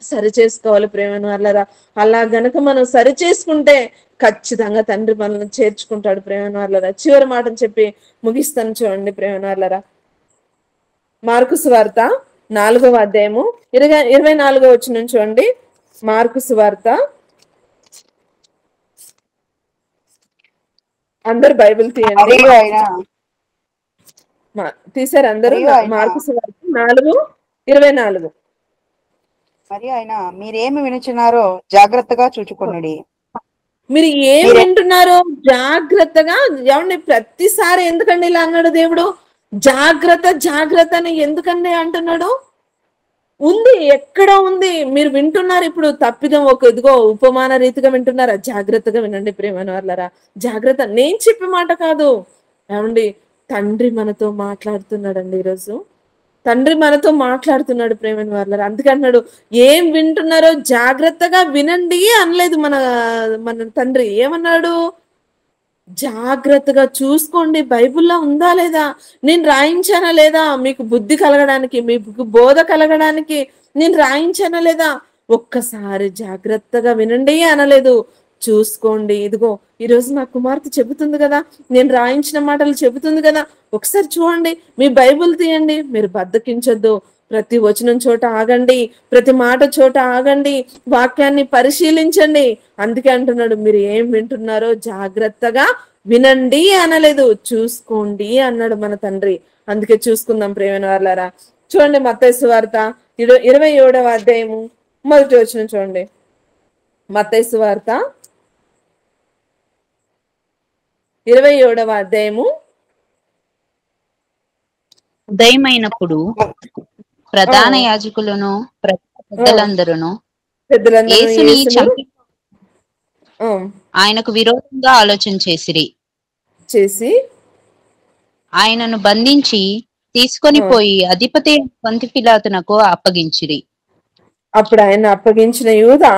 సరి చేసుకోవాలి ప్రేమైన వాళ్ళరా. అలా గనక మనం సరి చేసుకుంటే ఖచ్చితంగా తండ్రి మనల్ని చేర్చుకుంటాడు ప్రేమైన వాళ్ళరా. చివరి మాటను చెప్పి ముగిస్తాను చూడండి ప్రేమైన వాళ్ళరా. మార్కు సువార్త 4వ అధ్యాయము 24వ వచనం చూడండి. మార్కు సువార్త, అందరు బైబిల్ తీయండి. మరియు ఆయన తీసారు అందరూ? మరియు ఆయన మార్కు సువార్త 4:24. మరి ఆయన మీరేమి వినుచున్నారో జాగ్రత్తగా చూచుకొనుడి. మీరు ఏం వింటున్నారో జాగ్రత్తగా. ఏమండి ప్రతిసారి ఎందుకండి ఇలా అన్నాడు దేవుడు? జాగ్రత్త జాగ్రత్త అని ఎందుకండి అంటున్నాడు? ఉంది, ఎక్కడ ఉంది? మీరు వింటున్నారు ఇప్పుడు తప్పిదం, ఒక ఇదిగో ఉపమాన రీతిగా వింటున్నారా? జాగ్రత్తగా వినండి ప్రేమైన వాళ్ళరా. జాగ్రత్త, నేను చెప్పే మాట కాదు. ఏమండి తండ్రి మనతో మాట్లాడుతున్నాడండి ఈరోజు. తండ్రి మనతో మాట్లాడుతున్నాడు ప్రేమైన వాళ్ళరా. అందుకన్నాడు ఏం వింటున్నారో జాగ్రత్తగా వినండి అనలేదు మన తండ్రి. ఏమన్నాడు? జాగ్రత్తగా చూసుకోండి. బైబిల్లో ఉందా లేదా, నేను రాయించానా లేదా, మీకు బుద్ధి కలగడానికి, మీకు బోధ కలగడానికి నేను రాయించానా లేదా, ఒక్కసారి జాగ్రత్తగా వినండి అనలేదు. చూసుకోండి. ఇదిగో ఈరోజు నా కుమార్తె చెబుతుంది కదా, నేను రాయించిన మాటలు చెబుతుంది కదా, ఒకసారి చూడండి. మీ బైబిల్ తీయండి. మీరు బద్దకించొద్దు. ప్రతి వచనం చోట ఆగండి, ప్రతి మాట చోట ఆగండి, వాక్యాన్ని పరిశీలించండి. అందుకే అంటున్నాడు మీరు ఏం వింటున్నారో జాగ్రత్తగా వినండి అనలేదు, చూసుకోండి అన్నాడు మన తండ్రి. అందుకే చూసుకుందాం ప్రేమైన వాళ్ళారా. చూడండి మత్తయి సువార్త 27వ అధ్యాయము 1వ వచనం చూడండి. మత్తయి సువార్త 27వ అధ్యాయము. ఉదయమైనప్పుడు ప్రధాన యాజకులను పెద్దలందరూ యేసుని చంపి ఆయనకు విరోధంగా ఆలోచన చేసి ఆయనను బంధించి తీసుకొని పోయి అధిపతి పొంతి పిలాతునకు అప్పగించిరి. అప్పుడు ఆయన అప్పగించిన యూదా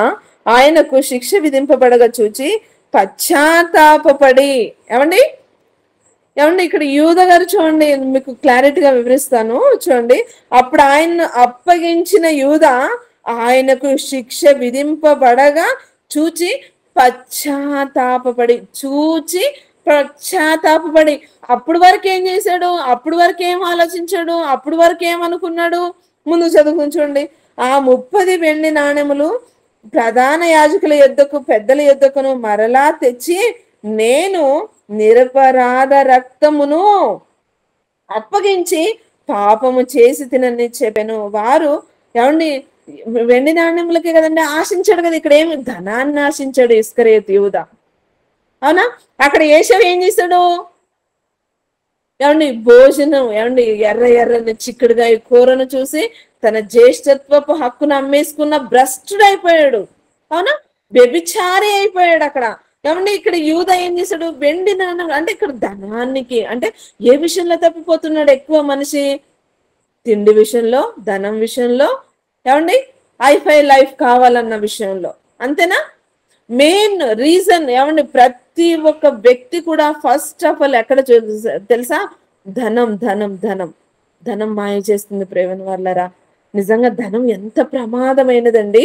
ఆయనకు శిక్ష విధింపబడగా చూచి పశ్చాత్తాపపడి, ఏమండి ఇక్కడ యూదా గారు చూడండి, మీకు క్లారిటీగా వివరిస్తాను చూడండి. అప్పుడు ఆయన అప్పగించిన యూదా ఆయనకు శిక్ష విధింపబడగా చూచి పశ్చాత్తాపపడి, అప్పుడు వరకు ఏం చేశాడు? అప్పుడు వరకు ఏం ఆలోచించాడు? అప్పుడు వరకు ఏమనుకున్నాడు? ముందు చదువుకుని చూడండి. ఆ 30 వెండి నాణెములు ప్రధాన యాజకుల యొద్దకు పెద్దల యొద్దకును మరలా తెచ్చి నేను నిరపరాధ రక్తమును అప్పగించి పాపము చేసి తినని చెప్పాను. వారు ఏమండి వెండి నాణ్యములకే కదండి ఆశించాడు కదా, ఇక్కడ ఏమి ధనాన్ని ఆశించాడు ఇస్కరియోతు యూదా. అవునా? అక్కడ యేషవు ఏం చేశాడు? ఏమండి భోజనం, ఏమండి ఎర్రని చిక్కుడుగా కూరను చూసి తన జ్యేష్ఠత్వపు హక్కును అమ్మేసుకున్న భ్రష్టుడైపోయాడు. అవునా? వ్యభిచారి అయిపోయాడు అక్కడ. ఏమండి ఇక్కడ యూదా ఏం చేశాడు? వెండి నాణ్యం అంటే ఇక్కడ ధనానికి, అంటే ఏ విషయంలో తప్పిపోతున్నాడు ఎక్కువ మనిషి? తిండి విషయంలో, ధనం విషయంలో, ఏమండి ఐఫై లైఫ్ కావాలన్న విషయంలో. అంతేనా? మెయిన్ రీజన్ ఏమండి ప్రతి ఒక్క వ్యక్తి కూడా ఫస్ట్ ఆఫ్ ఆల్ ఎక్కడ తెలుసా? ధనం ధనం ధనం ధనం మాయ చేస్తుంది ప్రేమ వాళ్ళరా. నిజంగా ధనం ఎంత ప్రమాదమైనదండి.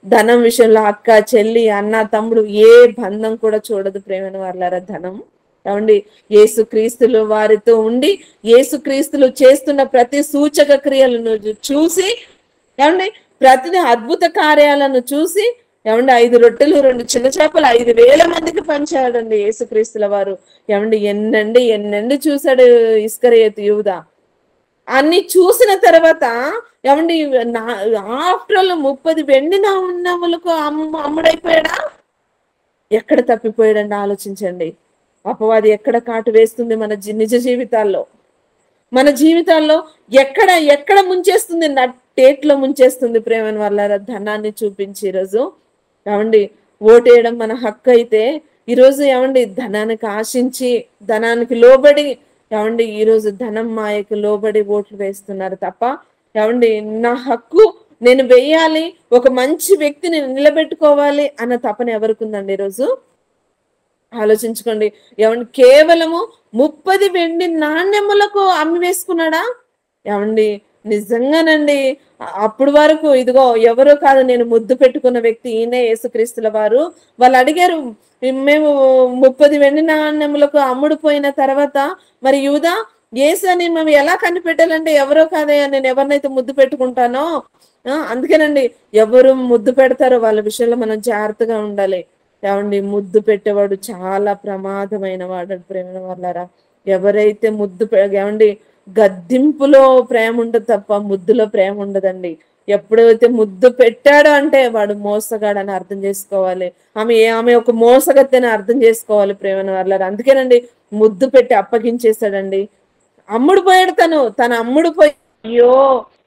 ధనం విషయంలో అక్క చెల్లి అన్న తమ్ముడు ఏ బంధం కూడా చూడదు ప్రేమ వాళ్ళరా ధనం. ఏమండి యేసుక్రీస్తులు వారితో ఉండి యేసుక్రీస్తులు చేస్తున్న ప్రతి సూచక క్రియలను చూసి, ఏమండి ప్రతి అద్భుత కార్యాలను చూసి, ఏమండి 5 రొట్టెలు 2 చిన్న చేపలు 5,000 మందికి పంచాడండి యేసుక్రీస్తుల వారు. ఏమండి ఎన్నండి చూశాడు ఇస్కరియోతు యూదా. అన్ని చూసిన తర్వాత ఏమండి ఆఫ్టర్ ఆల్ 30 వెండి నాణెములకు అమ్ముడైపోయాడా? ఎక్కడ తప్పిపోయాడండి? ఆలోచించండి. అపవాది ఎక్కడ కాటు వేస్తుంది మన నిజ జీవితాల్లో, మన జీవితాల్లో ఎక్కడ ముంచేస్తుంది? నట్టేట్లో ముంచేస్తుంది ప్రేమ వల్ల ధనాన్ని చూపించి. ఈరోజు ఏమండి ఓటేయడం మన హక్కు అయితే, ఈరోజు ఏమండి ధనానికి ఆశించి ధనానికి లోబడి, ఏమండి ఈరోజు ధనం మాయకు లోబడి ఓట్లు వేస్తున్నారు తప్ప, ఏమండి నా హక్కు నేను వేయాలి, ఒక మంచి వ్యక్తిని నిలబెట్టుకోవాలి అన్న తపన ఎవరికి ఉందండి ఈరోజు? ఆలోచించుకోండి. ఏమండి కేవలము 30 వెండి నాణ్యములకు అమ్మి వేసుకున్నాడా? ఏమండి నిజంగానండి. అప్పుడు వరకు ఇదిగో ఎవరో కాదు, నేను ముద్దు పెట్టుకున్న వ్యక్తి ఈయనే యేసుక్రీస్తుల వారు. వాళ్ళు అడిగారు, మేము 30 వెండి నాణెములకు అమ్ముడు పోయిన తర్వాత మరి యూదా యేసు అని మేము ఎలా కనిపెట్టాలంటే ఎవరో కాదయ్యా, నేను ఎవరినైతే ముద్దు పెట్టుకుంటానో. అందుకేనండి ఎవరు ముద్దు పెడతారో వాళ్ళ విషయంలో మనం జాగ్రత్తగా ఉండాలి. ఏమండి, ముద్దు పెట్టేవాడు చాలా ప్రమాదమైన వాడు ప్రేమ వాళ్ళారా. ఎవరైతే ఏమండి, గద్దింపులో ప్రేమ ఉండదు తప్ప ముద్దులో ప్రేమ ఉండదండి. ఎప్పుడైతే ముద్దు పెట్టాడో అంటే వాడు మోసగాడని అర్థం చేసుకోవాలి. ఆమె ఒక మోసగత్తెని అర్థం చేసుకోవాలి ప్రేమ వాళ్ళారా. అందుకేనండి ముద్దు పెట్టి అప్పగించేశాడండి. అమ్ముడు పోయాడు తను అమ్ముడు పోయి, అయ్యో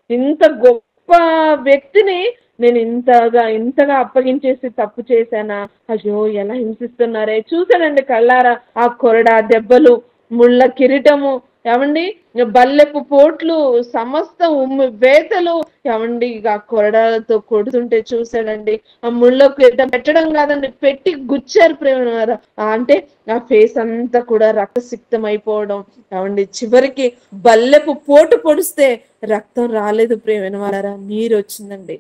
ఇంత గొప్ప వ్యక్తిని నేను ఇంతగా అప్పగించేసి తప్పు చేశానా, అయ్యో ఎలా హింసిస్తున్నారే. చూశానండి కళ్ళారా ఆ కొరడా దెబ్బలు, ముళ్ళ కిరీటము, ఏమండి బల్లెపు పోట్లు, సమస్త వేతలు, ఏమండి ఆ కొరడాలతో కొడుతుంటే చూశాడండి. ఆ ముళ్ళకు పెట్టడం కాదండి, పెట్టి గుచ్చారు ప్రేమ. అంటే ఆ ఫేస్ అంతా కూడా రక్తసిక్తం అయిపోవడం. ఏమండి చివరికి బల్లెపు పోటు పొడిస్తే రక్తం రాలేదు ప్రేమ వాళ్ళారా, నీరు వచ్చిందండి.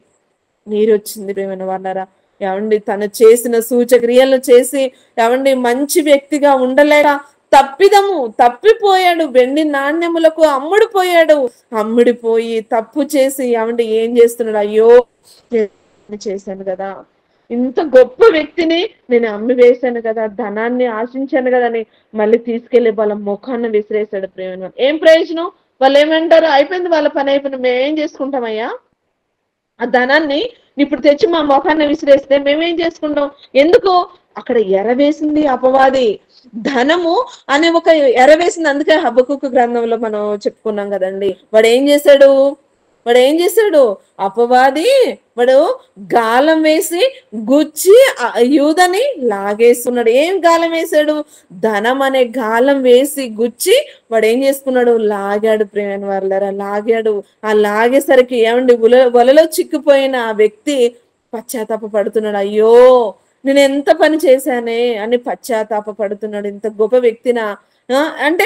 నీరు వచ్చింది ప్రేమ వాళ్ళారా. ఏమండి తను చేసిన సూచక్రియలను చేసి ఏమండి మంచి వ్యక్తిగా ఉండలేక తప్పిపోయాడు. వెండి నాణ్యములకు అమ్ముడిపోయాడు. అమ్ముడిపోయి తప్పు చేసి ఏమండి ఏం చేస్తున్నాడు, అయ్యో చేశాను కదా, ఇంత గొప్ప వ్యక్తిని నేను అమ్మి వేశాను కదా, ధనాన్ని ఆశించాను కదా అని మళ్ళీ తీసుకెళ్లి వాళ్ళ ముఖాన్ని విసిరేశాడు ప్రేమ. ఏం ప్రయోజనం? వాళ్ళు ఏమంటారు, అయిపోయింది వాళ్ళ పని అయిపోయింది, మేమేం చేసుకుంటామయ్యా, ఆ ధనాన్ని ఇప్పుడు తెచ్చి మా ముఖాన్ని విసిరేస్తే మేమేం చేసుకుంటాం. ఎందుకు? అక్కడ ఎరవేసింది అపవాది. ధనము అనే ఒక ఎరవేసింది. అందుకే హబక్కూకు గ్రంథంలో మనం చెప్పుకున్నాం కదండి. వాడు ఏం చేశాడు, అపవాది వాడు గాలం వేసి గుచ్చి యూదని లాగేస్తున్నాడు. ఏం గాలం వేశాడు? ధనం అనే గాలం వేసి గుచ్చి వాడు ఏం చేసుకున్నాడు, లాగాడు ప్రేమ వాళ్ళారా. లాగాడు. ఆ లాగేసరికి ఏమండి వలలో చిక్కిపోయిన ఆ వ్యక్తి పశ్చాత్తాప పడుతున్నాడు. అయ్యో నేను ఎంత పని చేశానే అని పశ్చాత్తాప పడుతున్నాడు. ఇంత గొప్ప వ్యక్తినా అంటే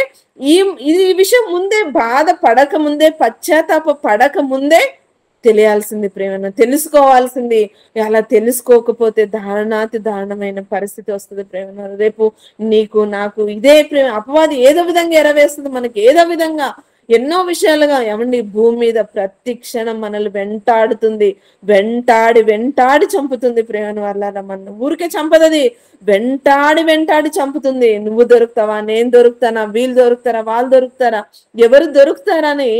ఈ విషయం ముందే బాధ పడక ముందే, పశ్చాత్తాప పడక ముందే తెలియాల్సింది ప్రేమ, తెలుసుకోవాల్సింది. అలా తెలుసుకోకపోతే దారుణాతి దారుణమైన పరిస్థితి వస్తుంది ప్రేమ. రేపు నీకు నాకు ఇదే ప్రేమ. అపవాది ఏదో విధంగా ఎరవేస్తుంది మనకి, ఏదో విధంగా ఎన్నో విషయాలుగా. ఏమండి భూమి మీద ప్రతి క్షణం మనల్ని వెంటాడుతుంది, వెంటాడి చంపుతుంది ప్రేమ వాళ్ళ. మన ఊరికే చంపదది, వెంటాడి చంపుతుంది. నువ్వు దొరుకుతావా, నేను దొరుకుతానా, వీళ్ళు దొరుకుతారా, వాళ్ళు దొరుకుతారా, ఎవరు దొరుకుతారని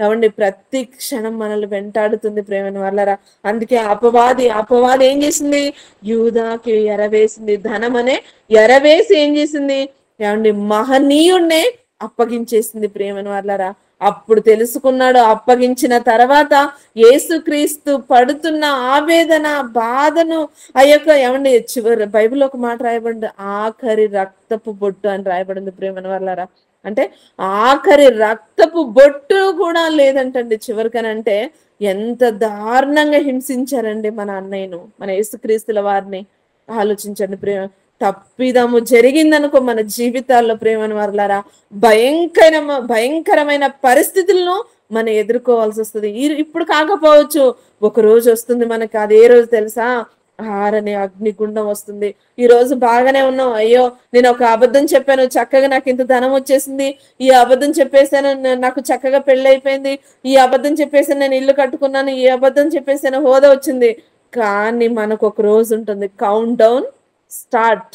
ఏమండి ప్రతి క్షణం మనల్ని వెంటాడుతుంది ప్రేమ వాళ్ళరా. అందుకే అపవాది ఏం చేసింది, యూదాకి ఎరవేసింది. ధనం అనే ఎరవేసి ఏం చేసింది, ఏమండి మహనీయుణ్ణే అప్పగించేసింది ప్రేమ వాళ్ళరా. అప్పుడు తెలుసుకున్నాడు. అప్పగించిన తర్వాత యేసుక్రీస్తు పడుతున్న ఆవేదన, బాధను, ఆ యొక్క ఏమండి చివరి బైబిల్లో ఒక మాట రాయబడింది, ఆఖరి రక్తపు బొట్టు అని రాయబడింది ప్రేమ వాళ్ళరా. అంటే ఆఖరి రక్తపు బొట్టు కూడా లేదంటండి చివరికనంటే. ఎంత దారుణంగా హింసించారండి మన అన్నయ్యను, మన యేసుక్రీస్తుల వారిని. ఆలోచించండి ప్రేమ. తప్పిదము జరిగిందనుకో మన జీవితాల్లో ప్రేమను వర్లారా, భయంకరమైన పరిస్థితులను మనం ఎదుర్కోవాల్సి వస్తుంది. ఇప్పుడు కాకపోవచ్చు, ఒక రోజు వస్తుంది మనకి. అది ఏ రోజు తెలుసా? ఆరని అగ్నిగుండం వస్తుంది. ఈ రోజు బాగానే ఉన్నాం, అయ్యో నేను ఒక అబద్ధం చెప్పాను, చక్కగా నాకు ఇంత ధనం వచ్చేసింది, ఈ అబద్ధం చెప్పేసాను, నాకు చక్కగా పెళ్లి అయిపోయింది, ఈ అబద్ధం చెప్పేసాను, నేను ఇల్లు కట్టుకున్నాను, ఈ అబద్ధం చెప్పేసాను, హోదా వచ్చింది. కానీ మనకు ఒక రోజు ఉంటుంది, కౌంట్ డౌన్ స్టార్ట్.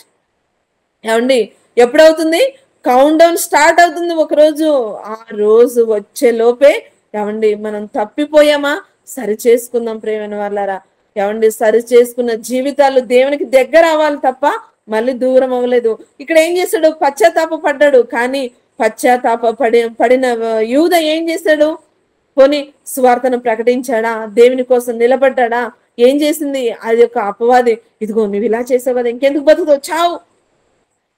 ఏమండి ఎప్పుడవుతుంది? కౌంట్ డౌన్ స్టార్ట్ అవుతుంది ఒక రోజు. ఆ రోజు వచ్చే లోపే ఏమండి మనం తప్పిపోయామా, సరి చేసుకుందాం ప్రేమ వాళ్ళారా. ఏమండి సరి చేసుకున్న జీవితాలు దేవునికి దగ్గర అవ్వాలి తప్ప మళ్ళీ దూరం అవ్వలేదు. ఇక్కడ ఏం చేశాడు? పశ్చాత్తాప పడ్డాడు. కానీ పశ్చాత్తాప పడిన యూద ఏం చేశాడు? పోనీ సువార్తను ప్రకటించాడా? దేవుని కోసం నిలబడ్డాడా? ఏం చేసింది? అది ఒక అపవాది, ఇదిగో నువ్వు ఇలా చేసావు కదా, ఇంకెందుకు బతుకుతావు, చావు,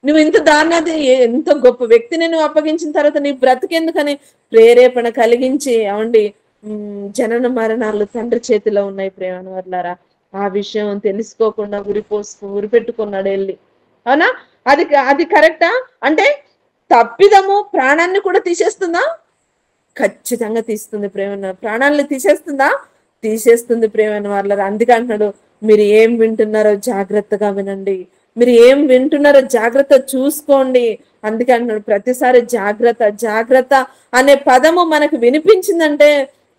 నువ్వు ఇంత దారుణాది, ఎంత గొప్ప వ్యక్తిని నువ్వు అప్పగించిన తర్వాత నీ బ్రతికెందుకని ప్రేరేపణ కలిగించి, ఏమండి జనన మరణాలు తండ్రి చేతిలో ఉన్నాయి ప్రేమ వర్లారా. ఆ విషయం తెలుసుకోకుండా ఉరిపెట్టుకున్నాడు వెళ్ళి. అవునా? అది కరెక్టా? అంటే తప్పిదము ప్రాణాన్ని కూడా తీసేస్తుందా? ఖచ్చితంగా తీస్తుంది ప్రేమ. ప్రాణాలను తీసేస్తుందా? తీసేస్తుంది ప్రేమైన వాళ్ళ. అందుకే అంటున్నాడు, మీరు ఏం వింటున్నారో జాగ్రత్తగా వినండి, మీరు ఏం వింటున్నారో జాగ్రత్త చూసుకోండి. అందుకే అంటున్నాడు, ప్రతిసారి జాగ్రత్త జాగ్రత్త అనే పదము మనకు వినిపించిందంటే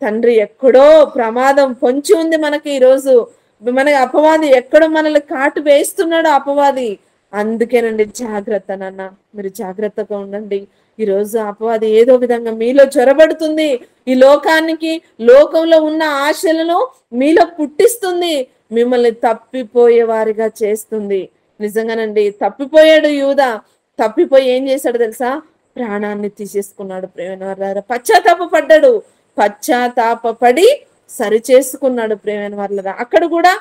తండ్రి ఎక్కడో ప్రమాదం పొంచి ఉంది మనకి. ఈరోజు మనకి అపవాది ఎక్కడో మనల్ని కాటు వేస్తున్నాడు అపవాది. అందుకేనండి జాగ్రత్త నాన్న, మీరు జాగ్రత్తగా ఉండండి. ఈ రోజు అపవాది ఏదో విధంగా మీలో చొరబడుతుంది, ఈ లోకానికి లోకంలో ఉన్న ఆశలను మీలో పుట్టిస్తుంది, మిమ్మల్ని తప్పిపోయే వారిగా చేస్తుంది. నిజంగానండి తప్పిపోయాడు యూదా. తప్పిపోయి ఏం చేశాడు తెలుసా? ప్రాణాన్ని తీసేసుకున్నాడు. ప్రేమైన పశ్చాత్తాపడ్డాడు, పశ్చాత్తాపడి సరి చేసుకున్నాడు. ప్రేమైన వాళ్ళ అక్కడ కూడా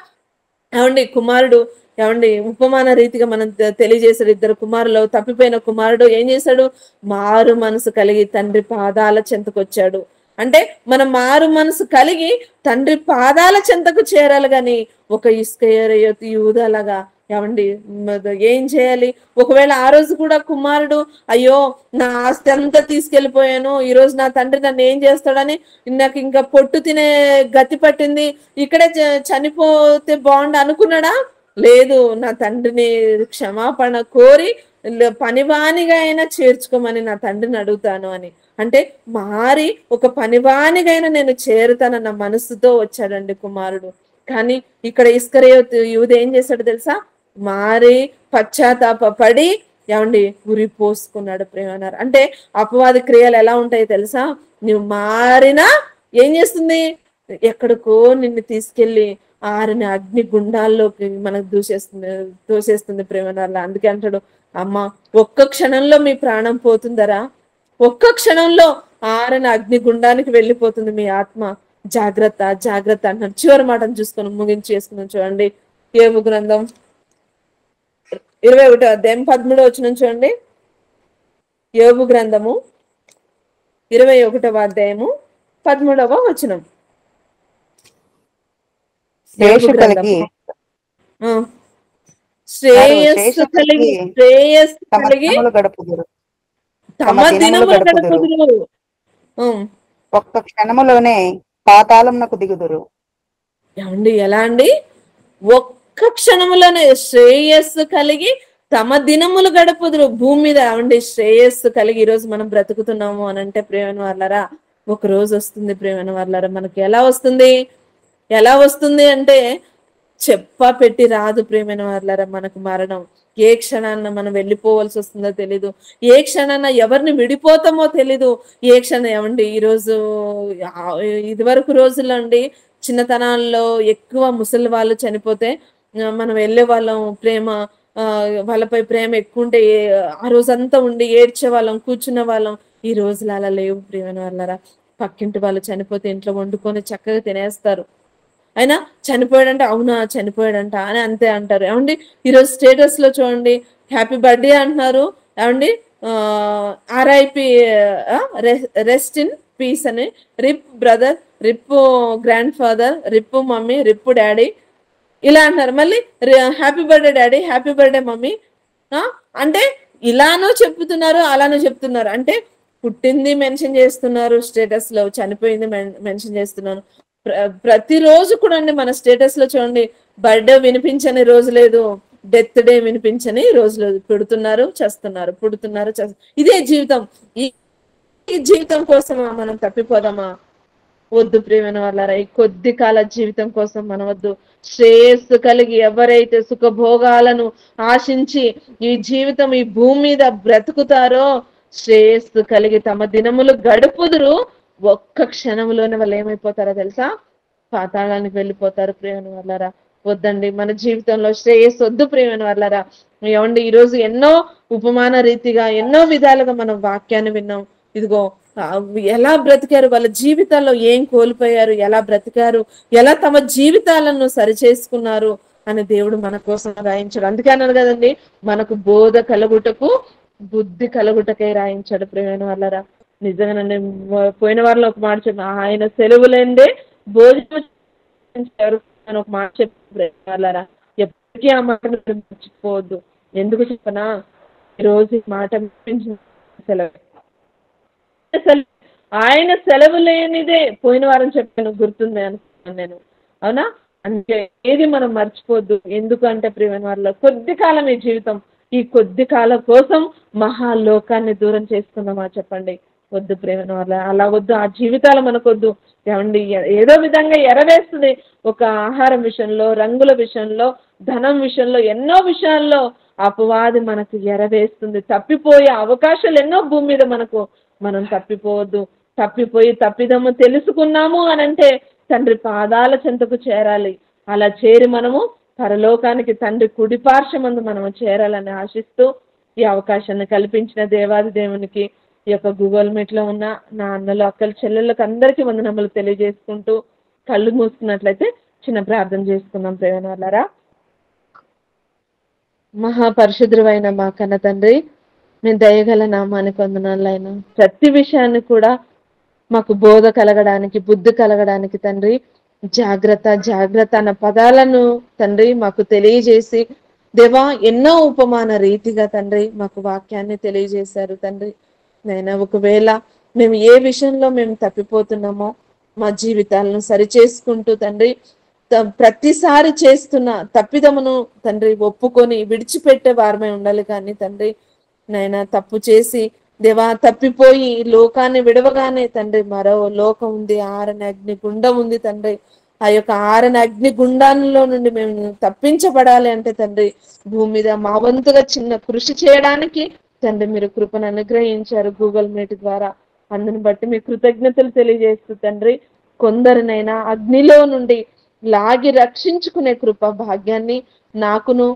ఏమండి కుమారుడు, ఏమండి ఉపమాన రీతిగా మనం తెలియజేశాడు. ఇద్దరు కుమారులు, తప్పిపోయిన కుమారుడు ఏం చేశాడు? మారు మనసు కలిగి తండ్రి పాదాల చెంతకొచ్చాడు. అంటే మనం మారు మనసు కలిగి తండ్రి పాదాల చెంతకు చేరాలి గాని ఒక ఇస్కరియోతు యూదాలాగా ఏమండి ఏం చేయాలి? ఒకవేళ ఆ రోజు కూడా కుమారుడు అయ్యో నా ఆస్తి అంతా తీసుకెళ్లిపోయాను, ఈ రోజు నా తండ్రి నన్ను ఏం చేస్తాడని, నాకు ఇంకా పొట్టు తినే గతి పట్టింది, ఇక్కడే చనిపోతే బాగుండు అనుకున్నాడా? లేదు, నా తండ్రిని క్షమాపణ కోరి పనివానిగా అయినా చేర్చుకోమని నా తండ్రిని అడుగుతాను అని. అంటే మారి ఒక పనివానిగా అయినా నేను చేరుతానన్న మనసుతో వచ్చాడండి కుమారుడు. కానీ ఇక్కడ ఇస్కరియోతు యూదా ఏం చేశాడు తెలుసా? మారి పశ్చాత్తాపడి ఏమండి ఉరి పోసుకున్నాడు. ప్రేమన్నారు అంటే అపవాది క్రియలు ఎలా ఉంటాయి తెలుసా? నువ్వు మారినా ఏం చేస్తుంది? ఎక్కడికో నిన్ను తీసుకెళ్లి ఆరిన అగ్ని గుండాల్లోకి మనకు దూసేస్తుంది ప్రేమనార్ల. అందుకే అంటాడు, అమ్మ ఒక్క క్షణంలో మీ ప్రాణం పోతుందరా, ఒక్క క్షణంలో ఆరిన అగ్ని గుండానికి వెళ్ళిపోతుంది మీ ఆత్మ, జాగ్రత్త జాగ్రత్త అంటున్నాడు. చివరి మాటను చూసుకొని ముగించి చేసుకున్నాం. చూడండి యోబు గ్రంథం 21వ అధ్యాయం 13వ వచనం చూడండి. యోబు గ్రంథము 21వ అధ్యాయము 13వ వచనం. యోబు గ్రంథము శ్రేయస్సు కలిగి గడుపుదురు, తమ దినములు గడుపుదురు. ఒక్క క్షణములోనే పాతాళమునకు దిగుదురు. ఏమండి ఎలా అండి? ఒక్క క్షణములోనే శ్రేయస్సు కలిగి తమ దినములు గడుపుదురు. భూమి మీద ఏమండి శ్రేయస్సు కలిగి ఈరోజు మనం బ్రతుకుతున్నాము అని అంటే ప్రేమైన వాళ్ళరా, ఒక రోజు వస్తుంది ప్రేమైన వాళ్ళరా. మనకి ఎలా వస్తుంది? ఎలా వస్తుంది అంటే చెప్పా పెట్టి రాదు ప్రేమైన వాళ్ళరా. మనకు మరణం ఏ క్షణాన్న మనం వెళ్ళిపోవాల్సి వస్తుందో తెలీదు, ఏ క్షణాన్న ఎవరిని విడిపోతామో తెలీదు, ఏ క్షణం. ఏమండి ఈరోజు ఇదివరకు రోజుల్లో అండి చిన్నతనాల్లో ఎక్కువ ముసలి వాళ్ళు చనిపోతే మనం వెళ్ళే వాళ్ళం, ప్రేమ వాళ్ళపై ప్రేమ ఎక్కువ ఉంటే ఆ రోజంతా ఉండి ఏడ్చే వాళ్ళం, కూర్చునే వాళ్ళం. ఈ రోజులు అలా లేవు ప్రేమైన వాళ్ళరా. పక్కింటి వాళ్ళు చనిపోతే ఇంట్లో వండుకొని చక్కగా తినేస్తారు. అయినా చనిపోయాడంటే అవునా చనిపోయాడంట అని అంతే అంటారు. ఏమండి ఈరోజు స్టేటస్ లో చూడండి హ్యాపీ బర్త్డే అంటున్నారు, ఏమండి ఆర్ఐపి రెస్ట్ ఇన్ పీస్ అని, రిప్ బ్రదర్, రిప్ గ్రాండ్ ఫాదర్, రిప్ మమ్మీ, రిప్ డాడీ ఇలా అంటారు. మళ్ళీ happy birthday daddy, happy birthday mummy. అంటే ఇలానో చెప్తున్నారు అలానో చెప్తున్నారు. అంటే పుట్టింది మెన్షన్ చేస్తున్నారు స్టేటస్ లో, చనిపోయింది మెన్షన్ చేస్తున్నారు. ప్రతిరోజు కూడా అండి మన స్టేటస్ లో చూడండి బర్త్డే వినిపించని రోజు లేదు, డెత్ డే వినిపించని రోజు లేదు. పుడుతున్నారు చేస్తున్నారు, పుడుతున్నారు చేస్తున్నారు. ఇదే జీవితం. ఈ జీవితం కోసమా మనం తప్పిపోదామా? వద్దు ప్రియమైన వాళ్ళారా. ఈ కొద్ది కాల జీవితం కోసం మనం వద్దు. శ్రేయస్సు కలిగి ఎవరైతే సుఖభోగాలను ఆశించి ఈ జీవితం ఈ భూమి మీద బ్రతుకుతారో, శ్రేయస్సు కలిగి తమ దినములు గడుపుదురు, ఒక్క క్షణంలోనే వాళ్ళు ఏమైపోతారో తెలుసా? పాతాళానికి వెళ్ళిపోతారు ప్రియమైన వాళ్ళారా. వద్దండి మన జీవితంలో శ్రేయస్సు వద్దు ప్రియమైన వాళ్ళారా. ఏమండి ఈరోజు ఎన్నో ఉపమాన రీతిగా ఎన్నో విధాలుగా మనం వాక్యాన్ని విన్నాం. ఇదిగో ఎలా బ్రతికారు, వాళ్ళ జీవితాల్లో ఏం కోల్పోయారు, ఎలా బ్రతికారు, ఎలా తమ జీవితాలను సరిచేసుకున్నారు అని దేవుడు మన కోసం రాయించాడు. అందుకే అన్నాడు కదండి, మనకు బోధ కలుగుటకు బుద్ధి కలుగుటకే రాయించాడు ప్రియమైన వాళ్ళరా. నిజంగానండి పోయిన వారిలో ఒక మాట చెప్పిన, ఆయన సెలవులేందే భోజనం అని ఒక మాట చెప్పారా. ఎప్పటికీ ఆ మాట మర్చిపోవద్దు. ఎందుకు చెప్పనా, ఈ రోజు మాట సెలవు ఆయన సెలవు లేనిదే పోయిన వారం చెప్పాను, గుర్తుంది అనుకున్నాను నేను, అవునా? అంటే ఏది మనం మర్చిపోద్దు. ఎందుకంటే ప్రియమైన వారిలో కొద్ది కాలం ఈ జీవితం, ఈ కొద్ది కాలం కోసం మహాలోకాన్ని దూరం చేసుకుందామా చెప్పండి? వద్దు ప్రియమైన వాళ్ళ, అలా వద్దు. ఆ జీవితాలు మనకొద్దు. ఏమండి, ఏదో విధంగా ఎరవేస్తుంది. ఒక ఆహారం విషయంలో, రంగుల విషయంలో, ధనం విషయంలో, ఎన్నో విషయాల్లో అపవాది మనకు ఎరవేస్తుంది. తప్పిపోయే అవకాశాలు ఎన్నో భూమి మీద మనం తప్పిపోవద్దు. తప్పిపోయి తప్పిదము తెలుసుకున్నాము అనంటే తండ్రి పాదాల చెంతకు చేరాలి. అలా చేరి మనము పరలోకానికి తండ్రి కుడి పార్శ్వమందు మనము చేరాలని ఆశిస్తూ ఈ అవకాశాన్ని కల్పించిన దేవాది దేవునికి, ఈ యొక్క గూగుల్ మీట్లో ఉన్న నా అన్నలు, అక్కలు, చెల్లెళ్ళకి అందరికీ వందనములు తెలియజేసుకుంటూ కళ్ళు మూసుకున్నట్లయితే చిన్న ప్రార్థన చేసుకుందాం. ప్రేమ వాళ్ళారా, మహాపరిశుద్ధుడైన మా కన్న తండ్రి, మేము దయగల నామానికి వందనాలైనా ప్రతి విషయాన్ని కూడా మాకు బోధ కలగడానికి, బుద్ధి కలగడానికి తండ్రి జాగ్రత్త జాగ్రత్త అన్న పదాలను తండ్రి మాకు తెలియజేసి దేవా ఎన్నో ఉపమాన రీతిగా తండ్రి మాకు వాక్యాన్ని తెలియజేశారు తండ్రి. నైనా ఒకవేళ మేము ఏ విషయంలో మేము తప్పిపోతున్నామో మా జీవితాలను సరిచేసుకుంటూ తండ్రి ప్రతిసారి చేస్తున్న తప్పిదమును తండ్రి ఒప్పుకొని విడిచిపెట్టే వారమే ఉండాలి. కానీ తండ్రి నైనా తప్పు చేసి దేవా తప్పిపోయి లోకాన్ని విడవగానే తండ్రి మరో లోకం ఉంది, ఆరని అగ్ని గుండం ఉంది తండ్రి. ఆ యొక్క ఆరని అగ్ని గుండాల్లో నుండి మేము తప్పించబడాలి అంటే తండ్రి భూమి మీద మా వంతుగా చిన్న కృషి చేయడానికి తండ్రి మీరు కృపను అనుగ్రహించారు గూగుల్ మీట్ ద్వారా. అందుని బట్టి మీ కృతజ్ఞతలు తెలియజేస్తూ తండ్రి కొందరినైనా అగ్నిలో నుండి లాగి రక్షించుకునే కృప భాగ్యాన్ని నాకును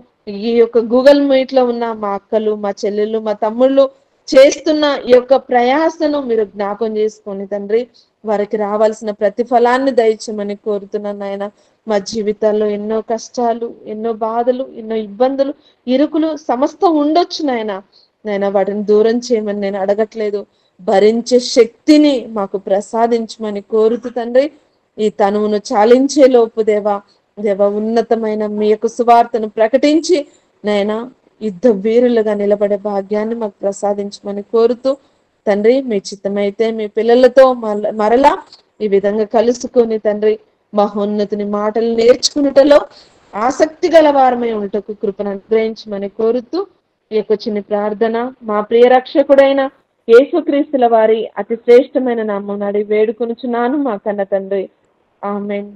ఈ యొక్క గూగుల్ మీట్ లో ఉన్న మా అక్కలు, మా చెల్లెళ్ళు, మా తమ్ముళ్ళు చేస్తున్న ఈ యొక్క ప్రయాసను మీరు జ్ఞాపం చేసుకొని తండ్రి వారికి రావాల్సిన ప్రతిఫలాన్ని దయచేయమని కోరుతున్నాను నాయన. మా జీవితాల్లో ఎన్నో కష్టాలు, ఎన్నో బాధలు, ఎన్నో ఇబ్బందులు, ఇరుకులు సమస్తం ఉండొచ్చు నాయన వాటిని దూరం చేయమని నేను అడగట్లేదు. భరించే శక్తిని మాకు ప్రసాదించమని కోరుతూ తండ్రి ఈ తనువును చాలించే లోపు దేవా ఉన్నతమైన మీ యొక్క సువార్తను ప్రకటించి నాయన యుద్ధ వీరులుగా నిలబడే భాగ్యాన్ని మాకు ప్రసాదించమని కోరుతూ తండ్రి మీ చిత్తమైతే మీ పిల్లలతో మరలా ఈ విధంగా కలుసుకొని తండ్రి మహోన్నతుని మాటలు నేర్చుకున్నటలో ఆసక్తి గల వారమై ఉండటకు కృపను అనుగ్రహించమని కోరుతూ ఈ యొక్క చిన్న ప్రార్థన మా ప్రియ రక్షకుడైన యేసుక్రీస్తుల వారి అతి శ్రేష్టమైన నామమున అడిగి వేడుకొనుచున్నాను మా కన్న తండ్రి. ఆమేన్.